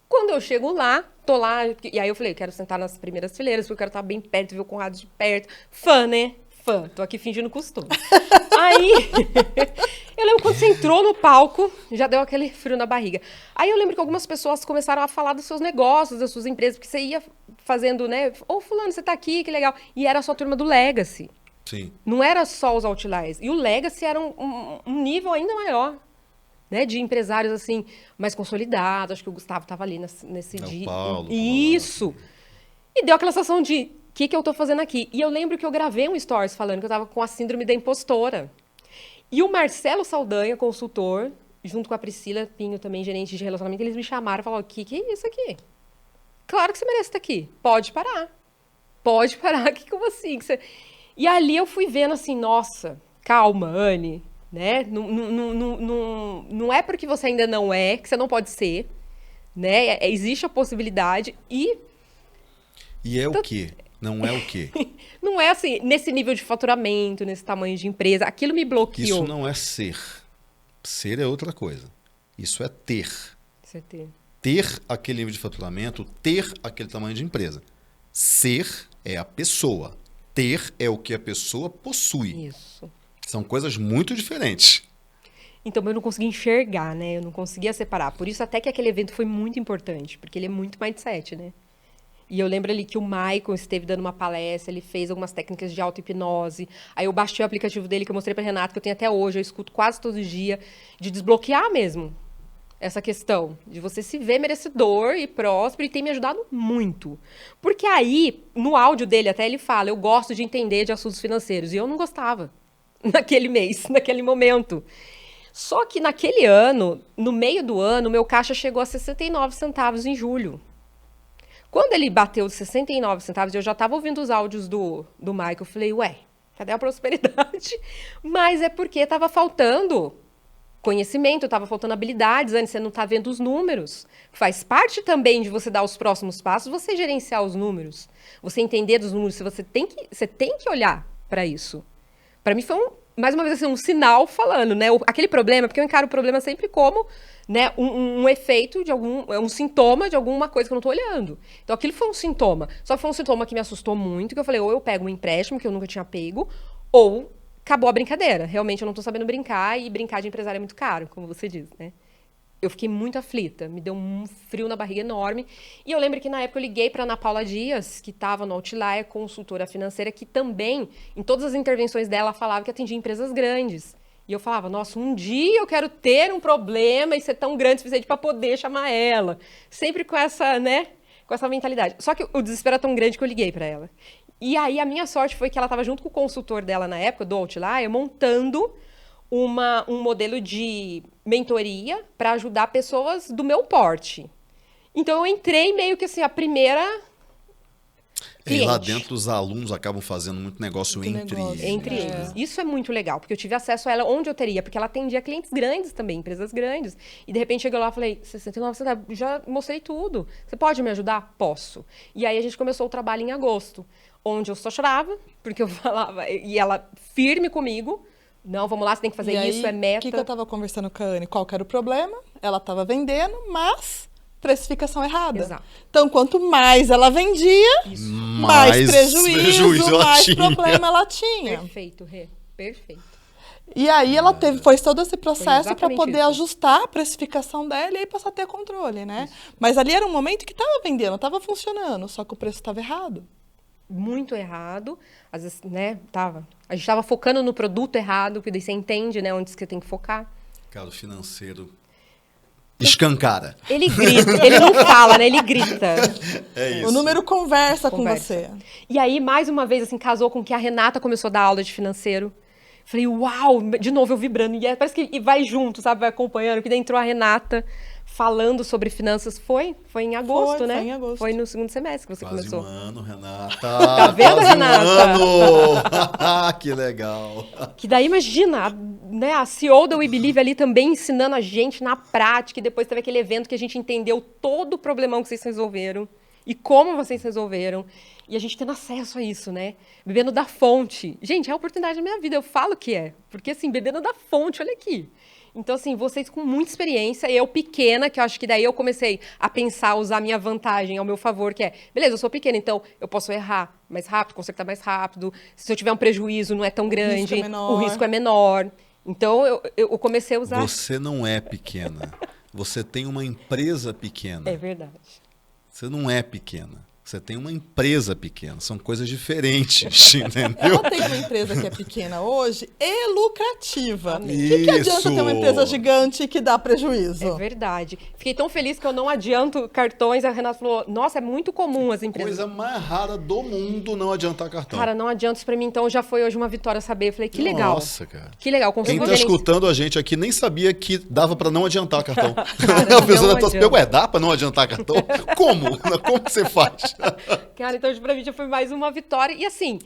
Quando eu chego lá, tô lá. E aí eu falei, quero sentar nas primeiras fileiras, porque eu quero estar bem perto, ver o Conrado de perto. Fã, né? Fã. Tô aqui fingindo costume. Aí, eu lembro quando você entrou no palco, já deu aquele frio na barriga. Aí eu lembro que algumas pessoas começaram a falar dos seus negócios, das suas empresas, porque você ia fazendo, né? Ô, fulano, você tá aqui, que legal. E era a sua turma do Legacy. Sim. Não era só os Outliers. E o Legacy era um nível ainda maior, né? De empresários, assim, mais consolidados. Acho que o Gustavo estava ali nesse É, o dia. Paulo, Isso. E deu aquela sensação de, o que eu tô fazendo aqui? E eu lembro que eu gravei um stories falando que eu tava com a síndrome da impostora. E o Marcelo Saldanha, consultor, junto com a Priscila Pinho, também gerente de relacionamento, eles me chamaram e falaram, o que é isso aqui? Claro que você merece estar aqui. Pode parar. Pode parar. Que como assim? Que você... E ali eu fui vendo assim, nossa, calma, Anne, né? Não é porque você ainda não é, que você não pode ser, né? Existe a possibilidade e... E é o quê? Não é o quê? Não é assim, nesse nível de faturamento, nesse tamanho de empresa, aquilo me bloqueou. Isso não é ser. Ser é outra coisa. Isso é ter. Certeza. Ter aquele nível de faturamento, ter aquele tamanho de empresa. Ser é a pessoa. Ter é o que a pessoa possui. Isso. São coisas muito diferentes. Então, eu não conseguia enxergar, né? Eu não conseguia separar. Por isso, até que aquele evento foi muito importante, porque ele é muito mindset, né? E eu lembro ali que o Michael esteve dando uma palestra, ele fez algumas técnicas de auto-hipnose. Aí eu baixei o aplicativo dele, que eu mostrei pra Renata, que eu tenho até hoje, eu escuto quase todo dia, de desbloquear mesmo essa questão, de você se ver merecedor e próspero, e tem me ajudado muito. Porque aí, no áudio dele até, ele fala, eu gosto de entender de assuntos financeiros, e eu não gostava naquele mês, naquele momento. Só que naquele ano, no meio do ano, meu caixa chegou a 69 centavos em julho. Quando ele bateu os 69 centavos, eu já estava ouvindo os áudios do Michael, eu falei, ué, cadê a prosperidade? Mas é porque estava faltando conhecimento, estava faltando habilidades, antes você não está vendo os números. Faz parte também de você dar os próximos passos, você gerenciar os números, você entender dos números, você tem que olhar para isso. Para mim foi, mais uma vez, assim, um sinal falando, né? Aquele problema, porque eu encaro o problema sempre como, né, um efeito de um sintoma de alguma coisa que eu não estou olhando. Então, aquilo foi um sintoma. Só que foi um sintoma que me assustou muito, que eu falei, ou eu pego um empréstimo, que eu nunca tinha pego, ou acabou a brincadeira. Realmente, eu não estou sabendo brincar, e brincar de empresário é muito caro, como você diz, né? Eu fiquei muito aflita, me deu um frio na barriga enorme. E eu lembro que na época eu liguei para Ana Paula Dias, que estava no Outlier, consultora financeira, que também, em todas as intervenções dela, falava que atendia empresas grandes. E eu falava, nossa, um dia eu quero ter um problema e ser tão grande o suficiente para poder chamar ela. Sempre com essa, né, com essa mentalidade. Só que o desespero era tão grande que eu liguei para ela. E aí a minha sorte foi que ela estava junto com o consultor dela na época, do Outlier, montando um modelo de mentoria para ajudar pessoas do meu porte. Então, eu entrei meio que assim, a primeira cliente. E lá dentro os alunos acabam fazendo muito negócio Entre eles. Isso é muito legal, porque eu tive acesso a ela onde eu teria, porque ela atendia clientes grandes também, empresas grandes. E de repente chegou lá e falei, 69 centavos, já mostrei tudo. Você pode me ajudar? Posso. E aí a gente começou o trabalho em agosto, onde eu só chorava, porque eu falava, e ela firme comigo, não, vamos lá, você tem que fazer isso, é meta. O que eu tava conversando com a Anne? Qual que era o problema? Ela tava vendendo, mas precificação errada. Exato. Então, quanto mais ela vendia, mais prejuízo mais tinha. problema ela tinha. Perfeito, Rê. Perfeito. E aí ela foi todo esse processo para poder isso. ajustar a precificação dela e aí passar a ter controle, né? Isso. Mas ali era um momento que estava vendendo, estava funcionando, só que o preço estava errado. Muito errado, às vezes, né, a gente estava focando no produto errado, que daí você entende, né, onde você tem que focar. Cara, o financeiro escancara. Ele grita, ele não fala, né, ele grita. É isso. O número conversa com você. E aí, mais uma vez, assim, casou com que a Renata começou a dar aula de financeiro. Falei, uau, de novo eu vibrando. E parece que vai junto, sabe? Vai acompanhando. Que daí entrou a Renata falando sobre finanças. Foi em agosto, né? Foi em agosto. Foi no segundo semestre que você Quase começou. um ano, Renata. Tá vendo, Quase Renata? Um ano. Que legal. Que daí, imagina, né, a CEO da We Believe ali também ensinando a gente na prática. E depois teve aquele evento que a gente entendeu todo o problemão que vocês resolveram. E como vocês resolveram. E a gente tendo acesso a isso, né? Bebendo da fonte. Gente, é a oportunidade da minha vida, eu falo que é. Porque, assim, bebendo da fonte, olha aqui. Então, assim, vocês com muita experiência, eu pequena, que eu acho que daí eu comecei a pensar, usar a minha vantagem ao meu favor, que é, beleza, eu sou pequena, então eu posso errar mais rápido, consertar mais rápido. Se eu tiver um prejuízo, não é tão grande. O risco é menor. Então, eu comecei a usar... Você não é pequena. Você tem uma empresa pequena. É verdade. Você não é pequena. Você tem uma empresa pequena. São coisas diferentes, entendeu? Ela tem uma empresa que é pequena hoje e lucrativa. O que Isso. adianta ter uma empresa gigante que dá prejuízo? É verdade. Fiquei tão feliz que eu não adianto cartões. A Renata falou, nossa, é muito comum as empresas. Coisa mais rara do mundo não adiantar cartão. Cara, não adianta isso pra mim, então já foi hoje uma vitória saber. Eu falei, que legal. Nossa, cara. Que legal. Quem Consigo tá escutando a gente aqui nem sabia que dava pra não adiantar cartão. Cara, A pessoa não tá se adianta. perguntando, dá pra não adiantar cartão? Como? Como que você faz? Cara, então pra mim já foi mais uma vitória. E assim,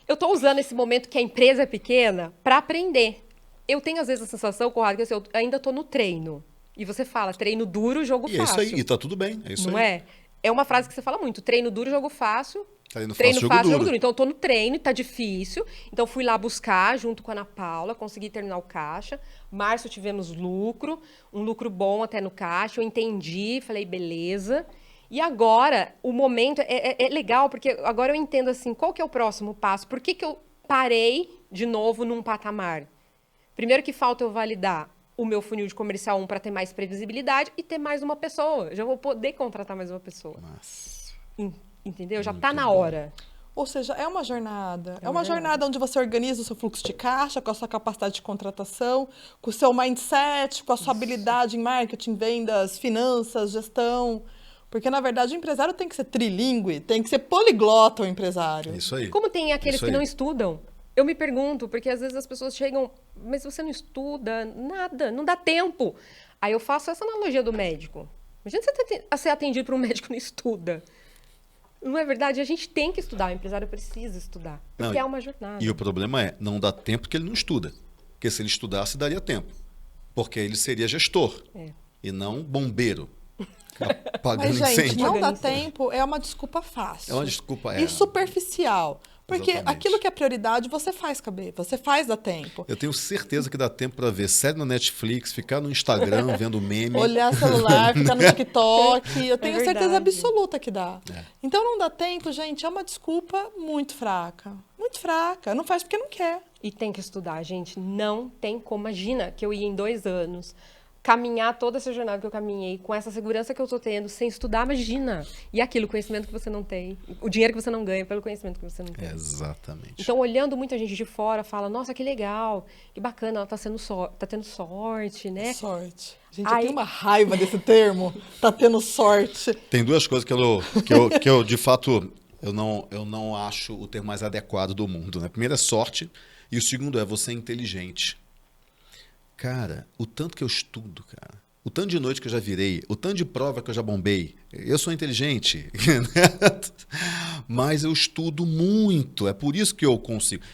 eu tô usando esse momento que a empresa é pequena pra aprender. Eu tenho às vezes a sensação, Conrado, que assim, eu ainda tô no treino. E você fala, treino duro, jogo E é fácil. isso aí, e tá tudo bem. É isso Não aí. é? É uma frase que você fala muito, treino duro, jogo fácil. Treino Treino fácil, jogo duro. Então, eu tô no treino e tá difícil. Então, fui lá buscar, junto com a Ana Paula, consegui terminar o caixa. Março tivemos lucro, um lucro bom até no caixa. Eu entendi, falei, beleza. E agora, o momento é legal, porque agora eu entendo, assim, qual que é o próximo passo? Por que eu parei de novo num patamar? Primeiro que falta eu validar o meu funil de comercial 1 para ter mais previsibilidade e ter mais uma pessoa. Já vou poder contratar mais uma pessoa. Nossa. Entendeu? Já tá na hora. Ou seja, é uma jornada. É uma jornada onde você organiza o seu fluxo de caixa, com a sua capacidade de contratação, com o seu mindset, com a sua habilidade em marketing, vendas, finanças, gestão. Porque, na verdade, o empresário tem que ser trilíngue, tem que ser poliglota o empresário. É isso aí. Como tem aqueles Isso que aí. não estudam? Eu me pergunto, porque às vezes as pessoas chegam, mas você não estuda nada, não dá tempo. Aí eu faço essa analogia do médico. Imagina você ser atendido por um médico que não estuda. Não é verdade? A gente tem que estudar, o empresário precisa estudar. Porque Não, é uma jornada. E o problema é, não dá tempo porque ele não estuda. Porque se ele estudasse, daria tempo. Porque ele seria gestor. E não bombeiro. Apagando Mas, gente, incêndio. não dá Apagando incêndio. tempo é uma desculpa fácil. É uma desculpa. E superficial. Porque Exatamente. aquilo que é prioridade, você faz caber, você faz dar tempo. Eu tenho certeza que dá tempo para ver série na Netflix, ficar no Instagram vendo meme. Olhar celular, ficar no TikTok. Eu tenho certeza verdade. absoluta que dá. Então não dá tempo, gente, é uma desculpa muito fraca. Muito fraca. Não faz porque não quer. E tem que estudar, gente. Não tem como. Imagina que eu ia em 2 anos caminhar toda essa jornada que eu caminhei com essa segurança que eu tô tendo sem estudar, imagina. E aquilo, conhecimento que você não tem. O dinheiro que você não ganha pelo conhecimento que você não tem. Exatamente. Então, olhando muita gente de fora, fala, nossa, que legal, que bacana, ela tá tendo sorte, né? Sorte. Gente, Aí- eu tenho uma raiva desse termo. Tá tendo sorte. Tem duas coisas que eu de fato, eu não acho o termo mais adequado do mundo, né? Primeiro é sorte e o segundo é você é inteligente. Cara, o tanto que eu estudo, cara, o tanto de noite que eu já virei, o tanto de prova que eu já bombei, eu sou inteligente, né? Mas eu estudo muito, é por isso que eu consigo.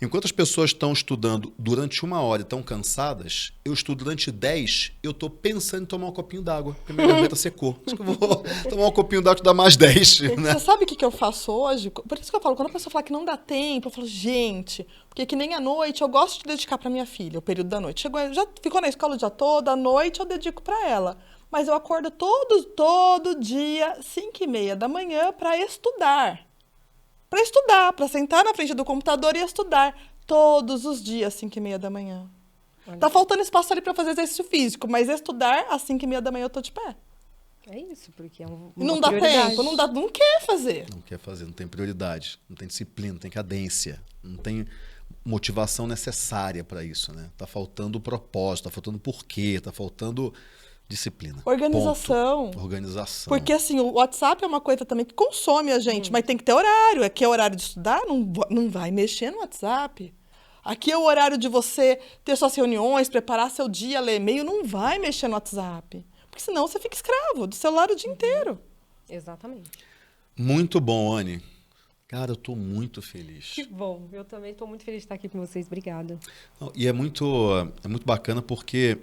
Enquanto as pessoas estão estudando durante 1 hora e estão cansadas, eu estudo durante 10, eu estou pensando em tomar um copinho d'água, porque minha garganta secou. Acho que eu vou tomar um copinho d'água que dá mais 10, né? Você sabe o que eu faço hoje? Por isso que eu falo, quando a pessoa fala que não dá tempo, eu falo, gente, porque que nem à noite, eu gosto de dedicar para minha filha, o período da noite. Já ficou na escola o dia todo, à noite eu dedico para ela. Mas eu acordo todo dia, 5h30 da manhã, para estudar. Para estudar, para sentar na frente do computador e estudar. Todos os dias, 5h30 da manhã. Tá faltando espaço ali para fazer exercício físico, mas estudar, às 5h30 da manhã eu tô de pé. É isso, porque é E não dá tempo, não quer fazer. Não quer fazer, não tem prioridade, não tem disciplina, não tem cadência, não tem motivação necessária para isso, né? Tá faltando propósito, tá faltando porquê, tá faltando disciplina. Organização. Ponto. Organização. Porque, assim, o WhatsApp é uma coisa também que consome a gente, mas tem que ter horário. É que é horário de estudar, não vai mexer no WhatsApp. Aqui é o horário de você ter suas reuniões, preparar seu dia, ler e-mail. Não vai mexer no WhatsApp. Porque senão você fica escravo do celular o dia inteiro. Exatamente. Muito bom, Anne. Cara, eu tô muito feliz. Que bom. Eu também estou muito feliz de estar aqui com vocês. Obrigada. E é muito bacana porque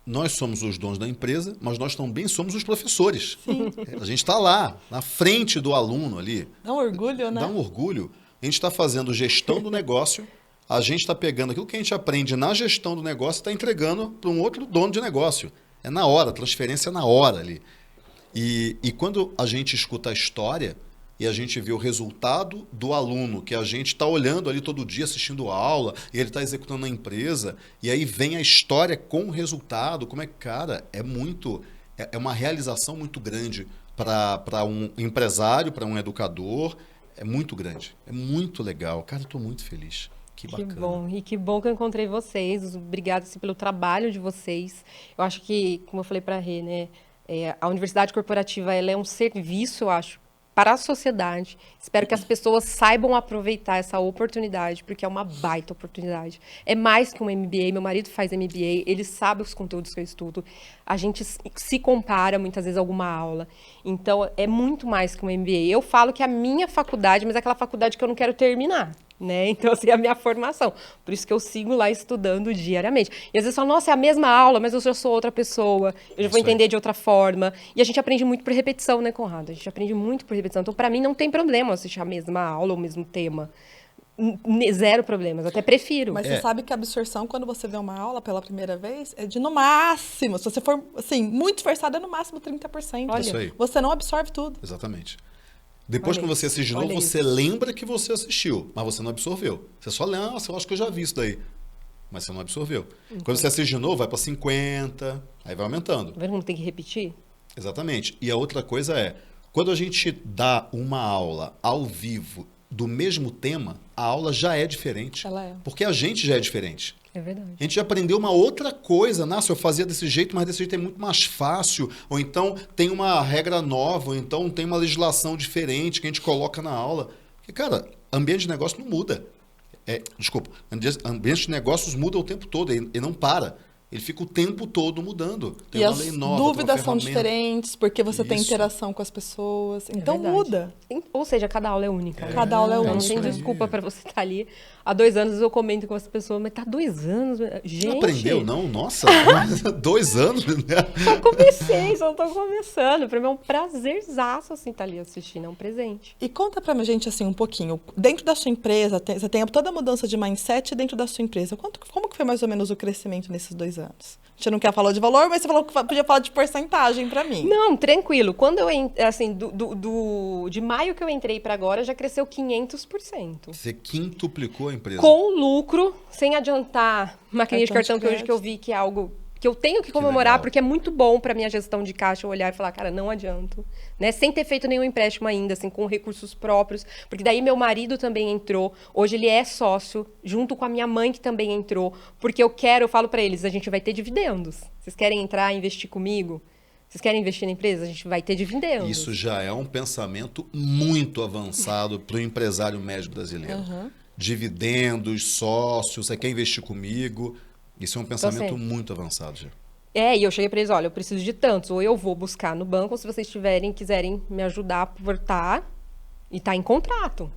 nós somos os donos da empresa, mas nós também somos os professores. Sim. A gente está lá, na frente do aluno ali. Dá um orgulho, né? Dá um orgulho. A gente está fazendo gestão do negócio, a gente está pegando aquilo que a gente aprende na gestão do negócio e está entregando para um outro dono de negócio. É na hora, transferência é na hora ali. E quando a gente escuta a história e a gente vê o resultado do aluno, que a gente está olhando ali todo dia, assistindo a aula, e ele está executando na empresa, e aí vem a história com o resultado, como é que, cara, é uma realização muito grande para um empresário, para um educador, é muito grande, é muito legal. Cara, eu estou muito feliz. Que bacana. Que bom, e que bom que eu encontrei vocês. Obrigada assim, pelo trabalho de vocês. Eu acho que, como eu falei para a Rê, né, a universidade corporativa ela é um serviço, eu acho, para a sociedade. Espero que as pessoas saibam aproveitar essa oportunidade, porque é uma baita oportunidade. É mais que um MBA, meu marido faz MBA, ele sabe os conteúdos que eu estudo, a gente se compara muitas vezes a alguma aula. Então, é muito mais que um MBA. Eu falo que é a minha faculdade, mas é aquela faculdade que eu não quero terminar. Né? Então, assim, é a minha formação. Por isso que eu sigo lá estudando diariamente. E às vezes falo, nossa, é a mesma aula, mas eu já sou outra pessoa, eu já vou entender de outra forma. E a gente aprende muito por repetição, né, Conrado? A gente aprende muito por repetição. Então, para mim, não tem problema assistir a mesma aula ou o mesmo tema. Zero problemas, até prefiro. Mas você sabe que a absorção, quando você vê uma aula pela primeira vez, é de no máximo, se você for, assim, muito esforçado, é no máximo 30%. Olha. Isso aí. Você não absorve tudo. Exatamente. Depois, quando você assiste de novo, Olha você lembra que você assistiu, mas você não absorveu. Você só lembra, nossa, eu acho que eu já vi isso daí. Mas você não absorveu. Quando você assiste de novo, vai para 50, aí vai aumentando. Tá vendo como tem que repetir? Exatamente. E a outra coisa é, quando a gente dá uma aula ao vivo do mesmo tema, a aula já é diferente. Ela é. Porque a gente já é diferente. É verdade. A gente já aprendeu uma outra coisa. Nossa, eu fazia desse jeito, mas desse jeito é muito mais fácil. Ou então tem uma regra nova, ou então tem uma legislação diferente que a gente coloca na aula. Porque, cara, ambiente de negócio não muda. Ambiente de negócios muda o tempo todo, ele não para. Ele fica o tempo todo mudando. Tem e uma as lei nova, dúvidas tem uma são ferramenta. diferentes, porque você tem Isso. interação com as pessoas. Então verdade. muda. Ou seja, cada aula é única. Cada aula é Então, única. não tem desculpa para você estar ali. Há 2 anos eu comento com essa pessoa, mas tá 2 anos? Gente, Não aprendeu, não? Nossa, 2 anos, né? Só comecei, só tô começando. Para mim é um prazerzaço, assim, estar ali assistindo, é um presente. E conta pra gente, assim, um pouquinho. Dentro da sua empresa, você tem toda a mudança de mindset dentro da sua empresa. Como que foi mais ou menos o crescimento nesses 2 anos? A gente não quer falar de valor, mas você falou que podia falar de porcentagem pra mim. Não, tranquilo. Quando eu, assim, de maio que eu entrei para agora, já cresceu 500%. Você quintuplicou a empresa. Com lucro, sem adiantar maquininha de Cartão cartão, de que hoje que eu vi que é algo que eu tenho que legal. comemorar, porque é muito bom para minha gestão de caixa eu olhar e falar, cara, não adianto, né? Sem ter feito nenhum empréstimo ainda, assim, com recursos próprios, porque daí meu marido também entrou, hoje ele é sócio, junto com a minha mãe que também entrou, porque eu falo para eles, a gente vai ter dividendos. Vocês querem entrar e investir comigo? Vocês querem investir na empresa? A gente vai ter dividendos. Isso já é um pensamento muito avançado para o empresário médio brasileiro. Uhum. Dividendos, sócios, você quer investir comigo? Isso é um pensamento muito avançado já. E eu cheguei para eles, olha, eu preciso de tantos, ou eu vou buscar no banco, ou se vocês quiserem me ajudar a aportar, e tá em contrato,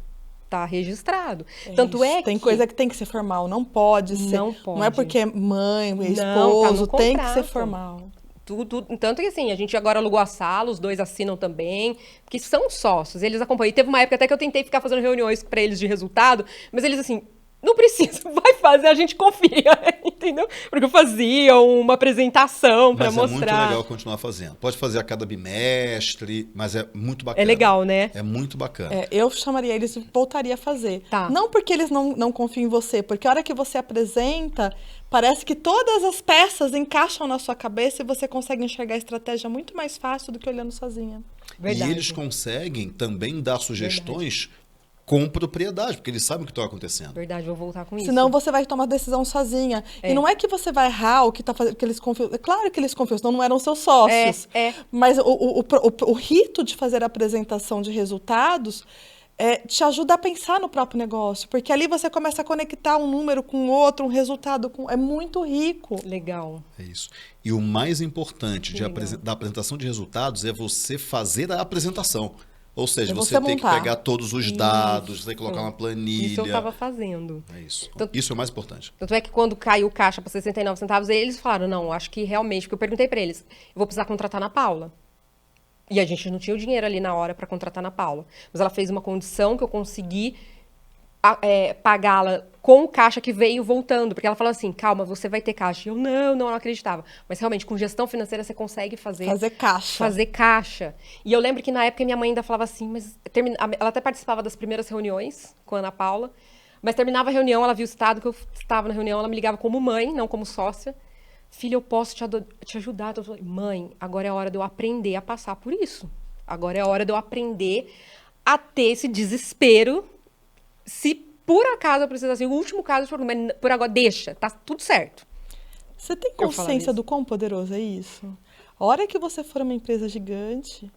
tá registrado. Tanto Isso. é Tem que... coisa que tem que ser formal, não pode ser. Não pode. Não é porque é mãe, Não, esposo, tá no tem que ser contrato. formal. Tanto que assim, a gente agora alugou a sala, os 2 assinam também, porque são sócios, eles acompanham. E teve uma época até que eu tentei ficar fazendo reuniões para eles de resultado, mas eles assim, não precisa, vai fazer, a gente confia, entendeu? Porque eu fazia uma apresentação para Mas é mostrar. muito legal continuar fazendo. Pode fazer a cada bimestre, mas é muito bacana. É legal, né? É muito bacana. Eu chamaria eles e voltaria a fazer. Tá. Não porque eles não confiam em você, porque a hora que você apresenta, parece que todas as peças encaixam na sua cabeça e você consegue enxergar a estratégia muito mais fácil do que olhando sozinha. Verdade. E eles conseguem também dar sugestões com propriedade, porque eles sabem o que está acontecendo. Verdade, vou voltar com isso. Senão você vai tomar decisão sozinha. E não é que você vai errar o que tá fazendo, que eles confiam. É claro que eles confiam, senão não eram seus sócios. É. Mas o rito de fazer a apresentação de resultados te ajuda a pensar no próprio negócio, porque ali você começa a conectar um número com outro, um resultado com... É muito rico. Legal. É isso. E o mais importante Legal. da apresentação de resultados é você fazer a apresentação. Ou seja, É você você tem que montar. pegar todos os dados, tem que colocar uma planilha. Isso eu estava fazendo. É isso. Então- Isso é o mais importante. Tanto é que quando caiu o caixa para 69 centavos, eles falaram, não, acho que realmente, porque eu perguntei para eles, eu vou precisar contratar na Paula. E a gente não tinha o dinheiro ali na hora para contratar na Paula. Mas ela fez uma condição que eu consegui pagá-la com o caixa que veio voltando. Porque ela falou assim, calma, você vai ter caixa. E eu, não acreditava. Mas realmente, com gestão financeira, você consegue Fazer caixa. fazer caixa. E eu lembro que na época minha mãe ainda falava assim, mas ela até participava das primeiras reuniões com a Ana Paula, mas terminava a reunião, ela viu o estado que eu estava na reunião, ela me ligava como mãe, não como sócia. Filha, eu posso te ajudar? Então eu falei, mãe, agora é a hora de eu aprender a passar por isso. Agora é a hora de eu aprender a ter esse desespero. Se por acaso eu precisar, assim, o último caso, por agora, deixa, tá tudo certo. Você tem Eu falava consciência isso. do quão poderoso é isso? A hora que você for uma empresa gigante,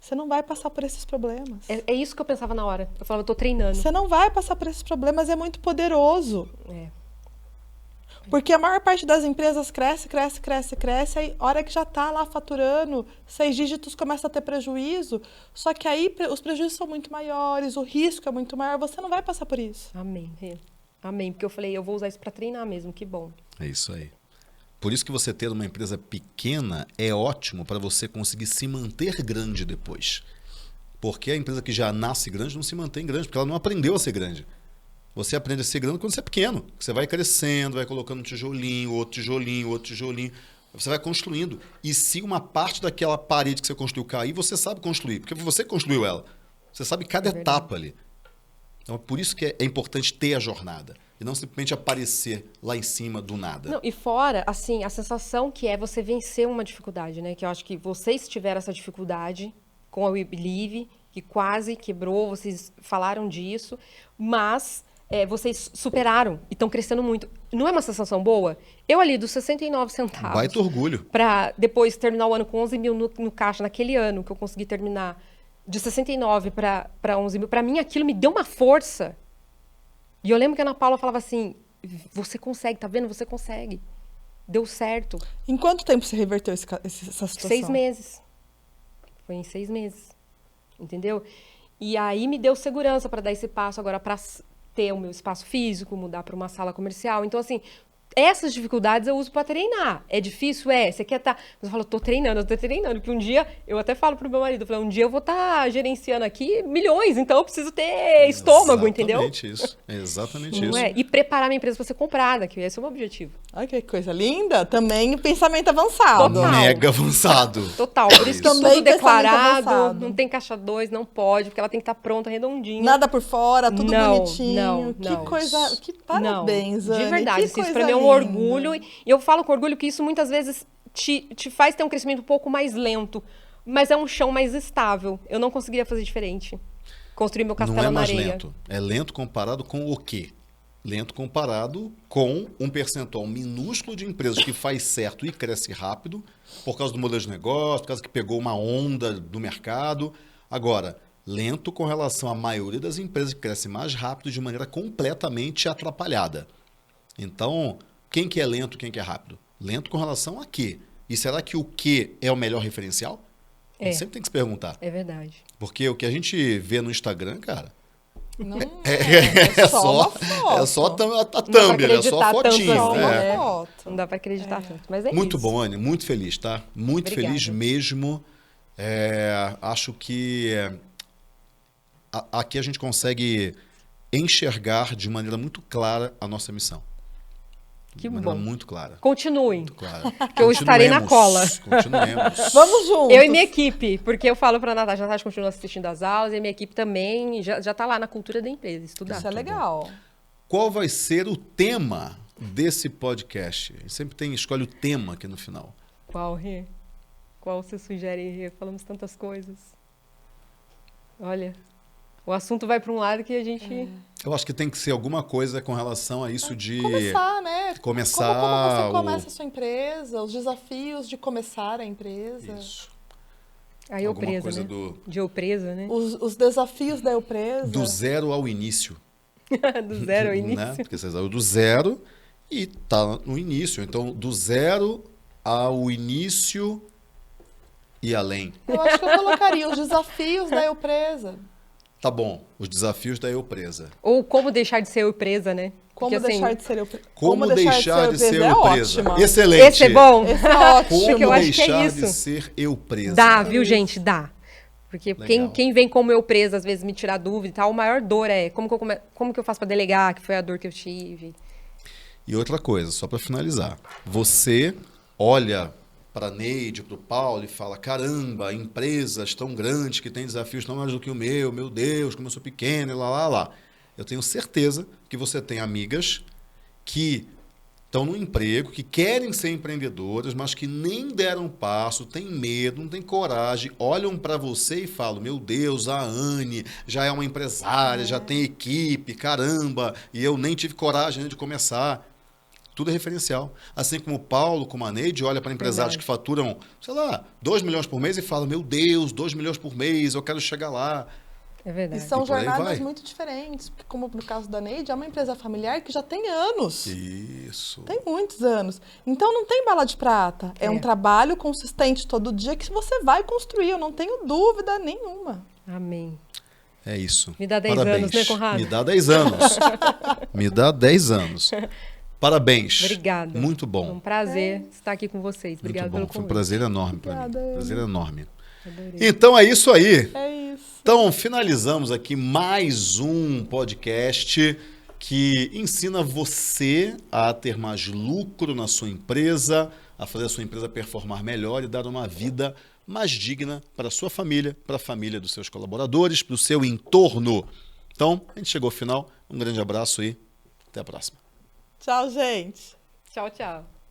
você não vai passar por esses problemas. É isso que eu pensava na hora. Eu falava, eu tô treinando. Você não vai passar por esses problemas, é muito poderoso. É. Porque a maior parte das empresas cresce, aí a hora que já está lá faturando 6 dígitos começa a ter prejuízo, só que aí os prejuízos são muito maiores, o risco é muito maior, você não vai passar por isso. Amém, Rê. Amém, porque eu falei, eu vou usar isso para treinar mesmo, que bom. É isso aí. Por isso que você ter uma empresa pequena é ótimo para você conseguir se manter grande depois. Porque a empresa que já nasce grande não se mantém grande, porque ela não aprendeu a ser grande. Você aprende a ser grande quando você é pequeno. Você vai crescendo, vai colocando um tijolinho, outro tijolinho, outro tijolinho. Você vai construindo. E se uma parte daquela parede que você construiu cair, você sabe construir, porque você construiu ela. Você sabe cada etapa ali. Então é por isso que é importante ter a jornada. E não simplesmente aparecer lá em cima do nada. Não, e fora, assim, a sensação que é você vencer uma dificuldade, né? Que eu acho que vocês tiveram essa dificuldade com a We Believe, que quase quebrou, vocês falaram disso, mas vocês superaram e estão crescendo muito. Não é uma sensação boa? Eu ali, dos 69 centavos... Baita orgulho. Para depois terminar o ano com 11 mil no caixa, naquele ano que eu consegui terminar, de 69 para 11 mil, para mim aquilo me deu uma força. E eu lembro que a Ana Paula falava assim, você consegue, tá vendo? Você consegue. Deu certo. Em quanto tempo você reverteu essa situação? 6 meses. Foi em 6 meses. Entendeu? E aí me deu segurança para dar esse passo agora para ter o meu espaço físico, mudar para uma sala comercial. Então, assim, essas dificuldades eu uso para treinar. É difícil? Você quer estar... Mas eu falo, eu tô treinando. Porque um dia, eu até falo pro meu marido, eu falo, um dia eu vou estar gerenciando aqui milhões, então eu preciso ter estômago, entendeu? Exatamente isso. É exatamente Não isso. é? E preparar minha empresa para ser comprada, que esse é o meu objetivo. Olha que coisa linda. Também pensamento avançado. Total. Mega avançado. Total. Por isso que eu Também tudo pensamento declarado, avançado. não tem caixa 2, não pode, porque ela tem que estar pronta, redondinha. Nada por fora, tudo Não, bonitinho. não, Que não. coisa... Que parabéns, Não, Anne. de verdade, Que isso coisa para mim é um linda. orgulho. E eu falo com orgulho que isso muitas vezes te faz ter um crescimento um pouco mais lento, mas é um chão mais estável. Eu não conseguiria fazer diferente. Construir meu castelo Não é na mais areia. lento. É lento comparado com o quê? Lento comparado com um percentual minúsculo de empresas que faz certo e cresce rápido por causa do modelo de negócio, por causa que pegou uma onda do mercado. Agora, lento com relação à maioria das empresas que crescem mais rápido de maneira completamente atrapalhada. Então, quem que é lento, quem que é rápido? Lento com relação a quê? E será que o quê é o melhor referencial? A gente sempre tem que se perguntar. É verdade. Porque o que a gente vê no Instagram, cara, Não é só a thumb, é só a acreditar tanto fotinho. assim, né? né? Foto. Não dá para acreditar tanto, mas é Muito isso. bom, Anne. Muito feliz, tá? Muito Obrigada. feliz mesmo. Acho que aqui a gente consegue enxergar de maneira muito clara a nossa missão. Que de maneira bom. muito clara. Continuem. Muito clara. Que eu estarei na cola. Continuemos. Vamos juntos. Eu e minha equipe, porque eu falo para a Natasha continua assistindo as aulas, e a minha equipe também já tá lá na cultura da empresa, estudar. Isso é legal. Qual vai ser o tema desse podcast? A gente sempre escolhe o tema aqui no final. Qual, Rê? Qual você sugere, Rê? Falamos tantas coisas. Olha, o assunto vai para um lado que a gente... Eu acho que tem que ser alguma coisa com relação a isso de... Começar, né? Começar Como você o- começa a sua empresa, os desafios de começar a empresa. Isso. A eu Alguma presa, coisa né? do... De eu presa, né? Os desafios da eu presa. Do zero ao início. Do zero ao Né? início. Porque você saiu do zero e tá no início. Então, do zero ao início e além. Eu acho que eu colocaria os desafios da eu presa. Tá bom, os desafios da eu presa. Ou como deixar de ser eu presa, né? Como Porque, assim, deixar de ser eu presa. Como deixar de ser é eu presa. ótima. Excelente. Esse é bom? Esse é ótimo. Como que eu acho que é deixar isso. de ser eu presa. Dá, viu, gente? Dá. Porque Legal. quem vem como eu presa, às vezes me tirar dúvida e tal, a maior dor é como que eu faço pra delegar, que foi a dor que eu tive. E outra coisa, só para finalizar. Você olha para a Neide, para o Paulo e fala, caramba, empresas tão grandes que têm desafios tão maiores do que o meu Deus, como eu sou pequeno e lá. Eu tenho certeza que você tem amigas que estão no emprego, que querem ser empreendedoras, mas que nem deram passo, têm medo, não têm coragem, olham para você e falam, meu Deus, a Anne já é uma empresária, já tem equipe, caramba, e eu nem tive coragem de começar. Tudo é referencial. Assim como o Paulo, como a Neide, olha para empresários que faturam, sei lá, 2 milhões por mês e fala, meu Deus, 2 milhões por mês, eu quero chegar lá. É E verdade. são E por aí jornadas vai. muito diferentes. Porque, como no caso da Neide, é uma empresa familiar que já tem anos. Isso. Tem muitos anos. Então não tem bala de prata. É um trabalho consistente todo dia que você vai construir. Eu não tenho dúvida nenhuma. Amém. É isso. Me dá 10 Parabéns. anos, né, Conrado? Me dá 10 anos. Me dá 10 anos. Parabéns. Obrigada. Muito É um bom. prazer estar aqui com vocês. Muito Obrigada bom. pelo Foi um convite. prazer enorme para mim. Obrigada, Prazer enorme. Adorei. Então é isso aí. É isso. Então, finalizamos aqui mais um podcast que ensina você a ter mais lucro na sua empresa, a fazer a sua empresa performar melhor e dar uma vida mais digna para a sua família, para a família dos seus colaboradores, para o seu entorno. Então, a gente chegou ao final. Um grande abraço e até a próxima. Tchau, gente. Tchau, tchau.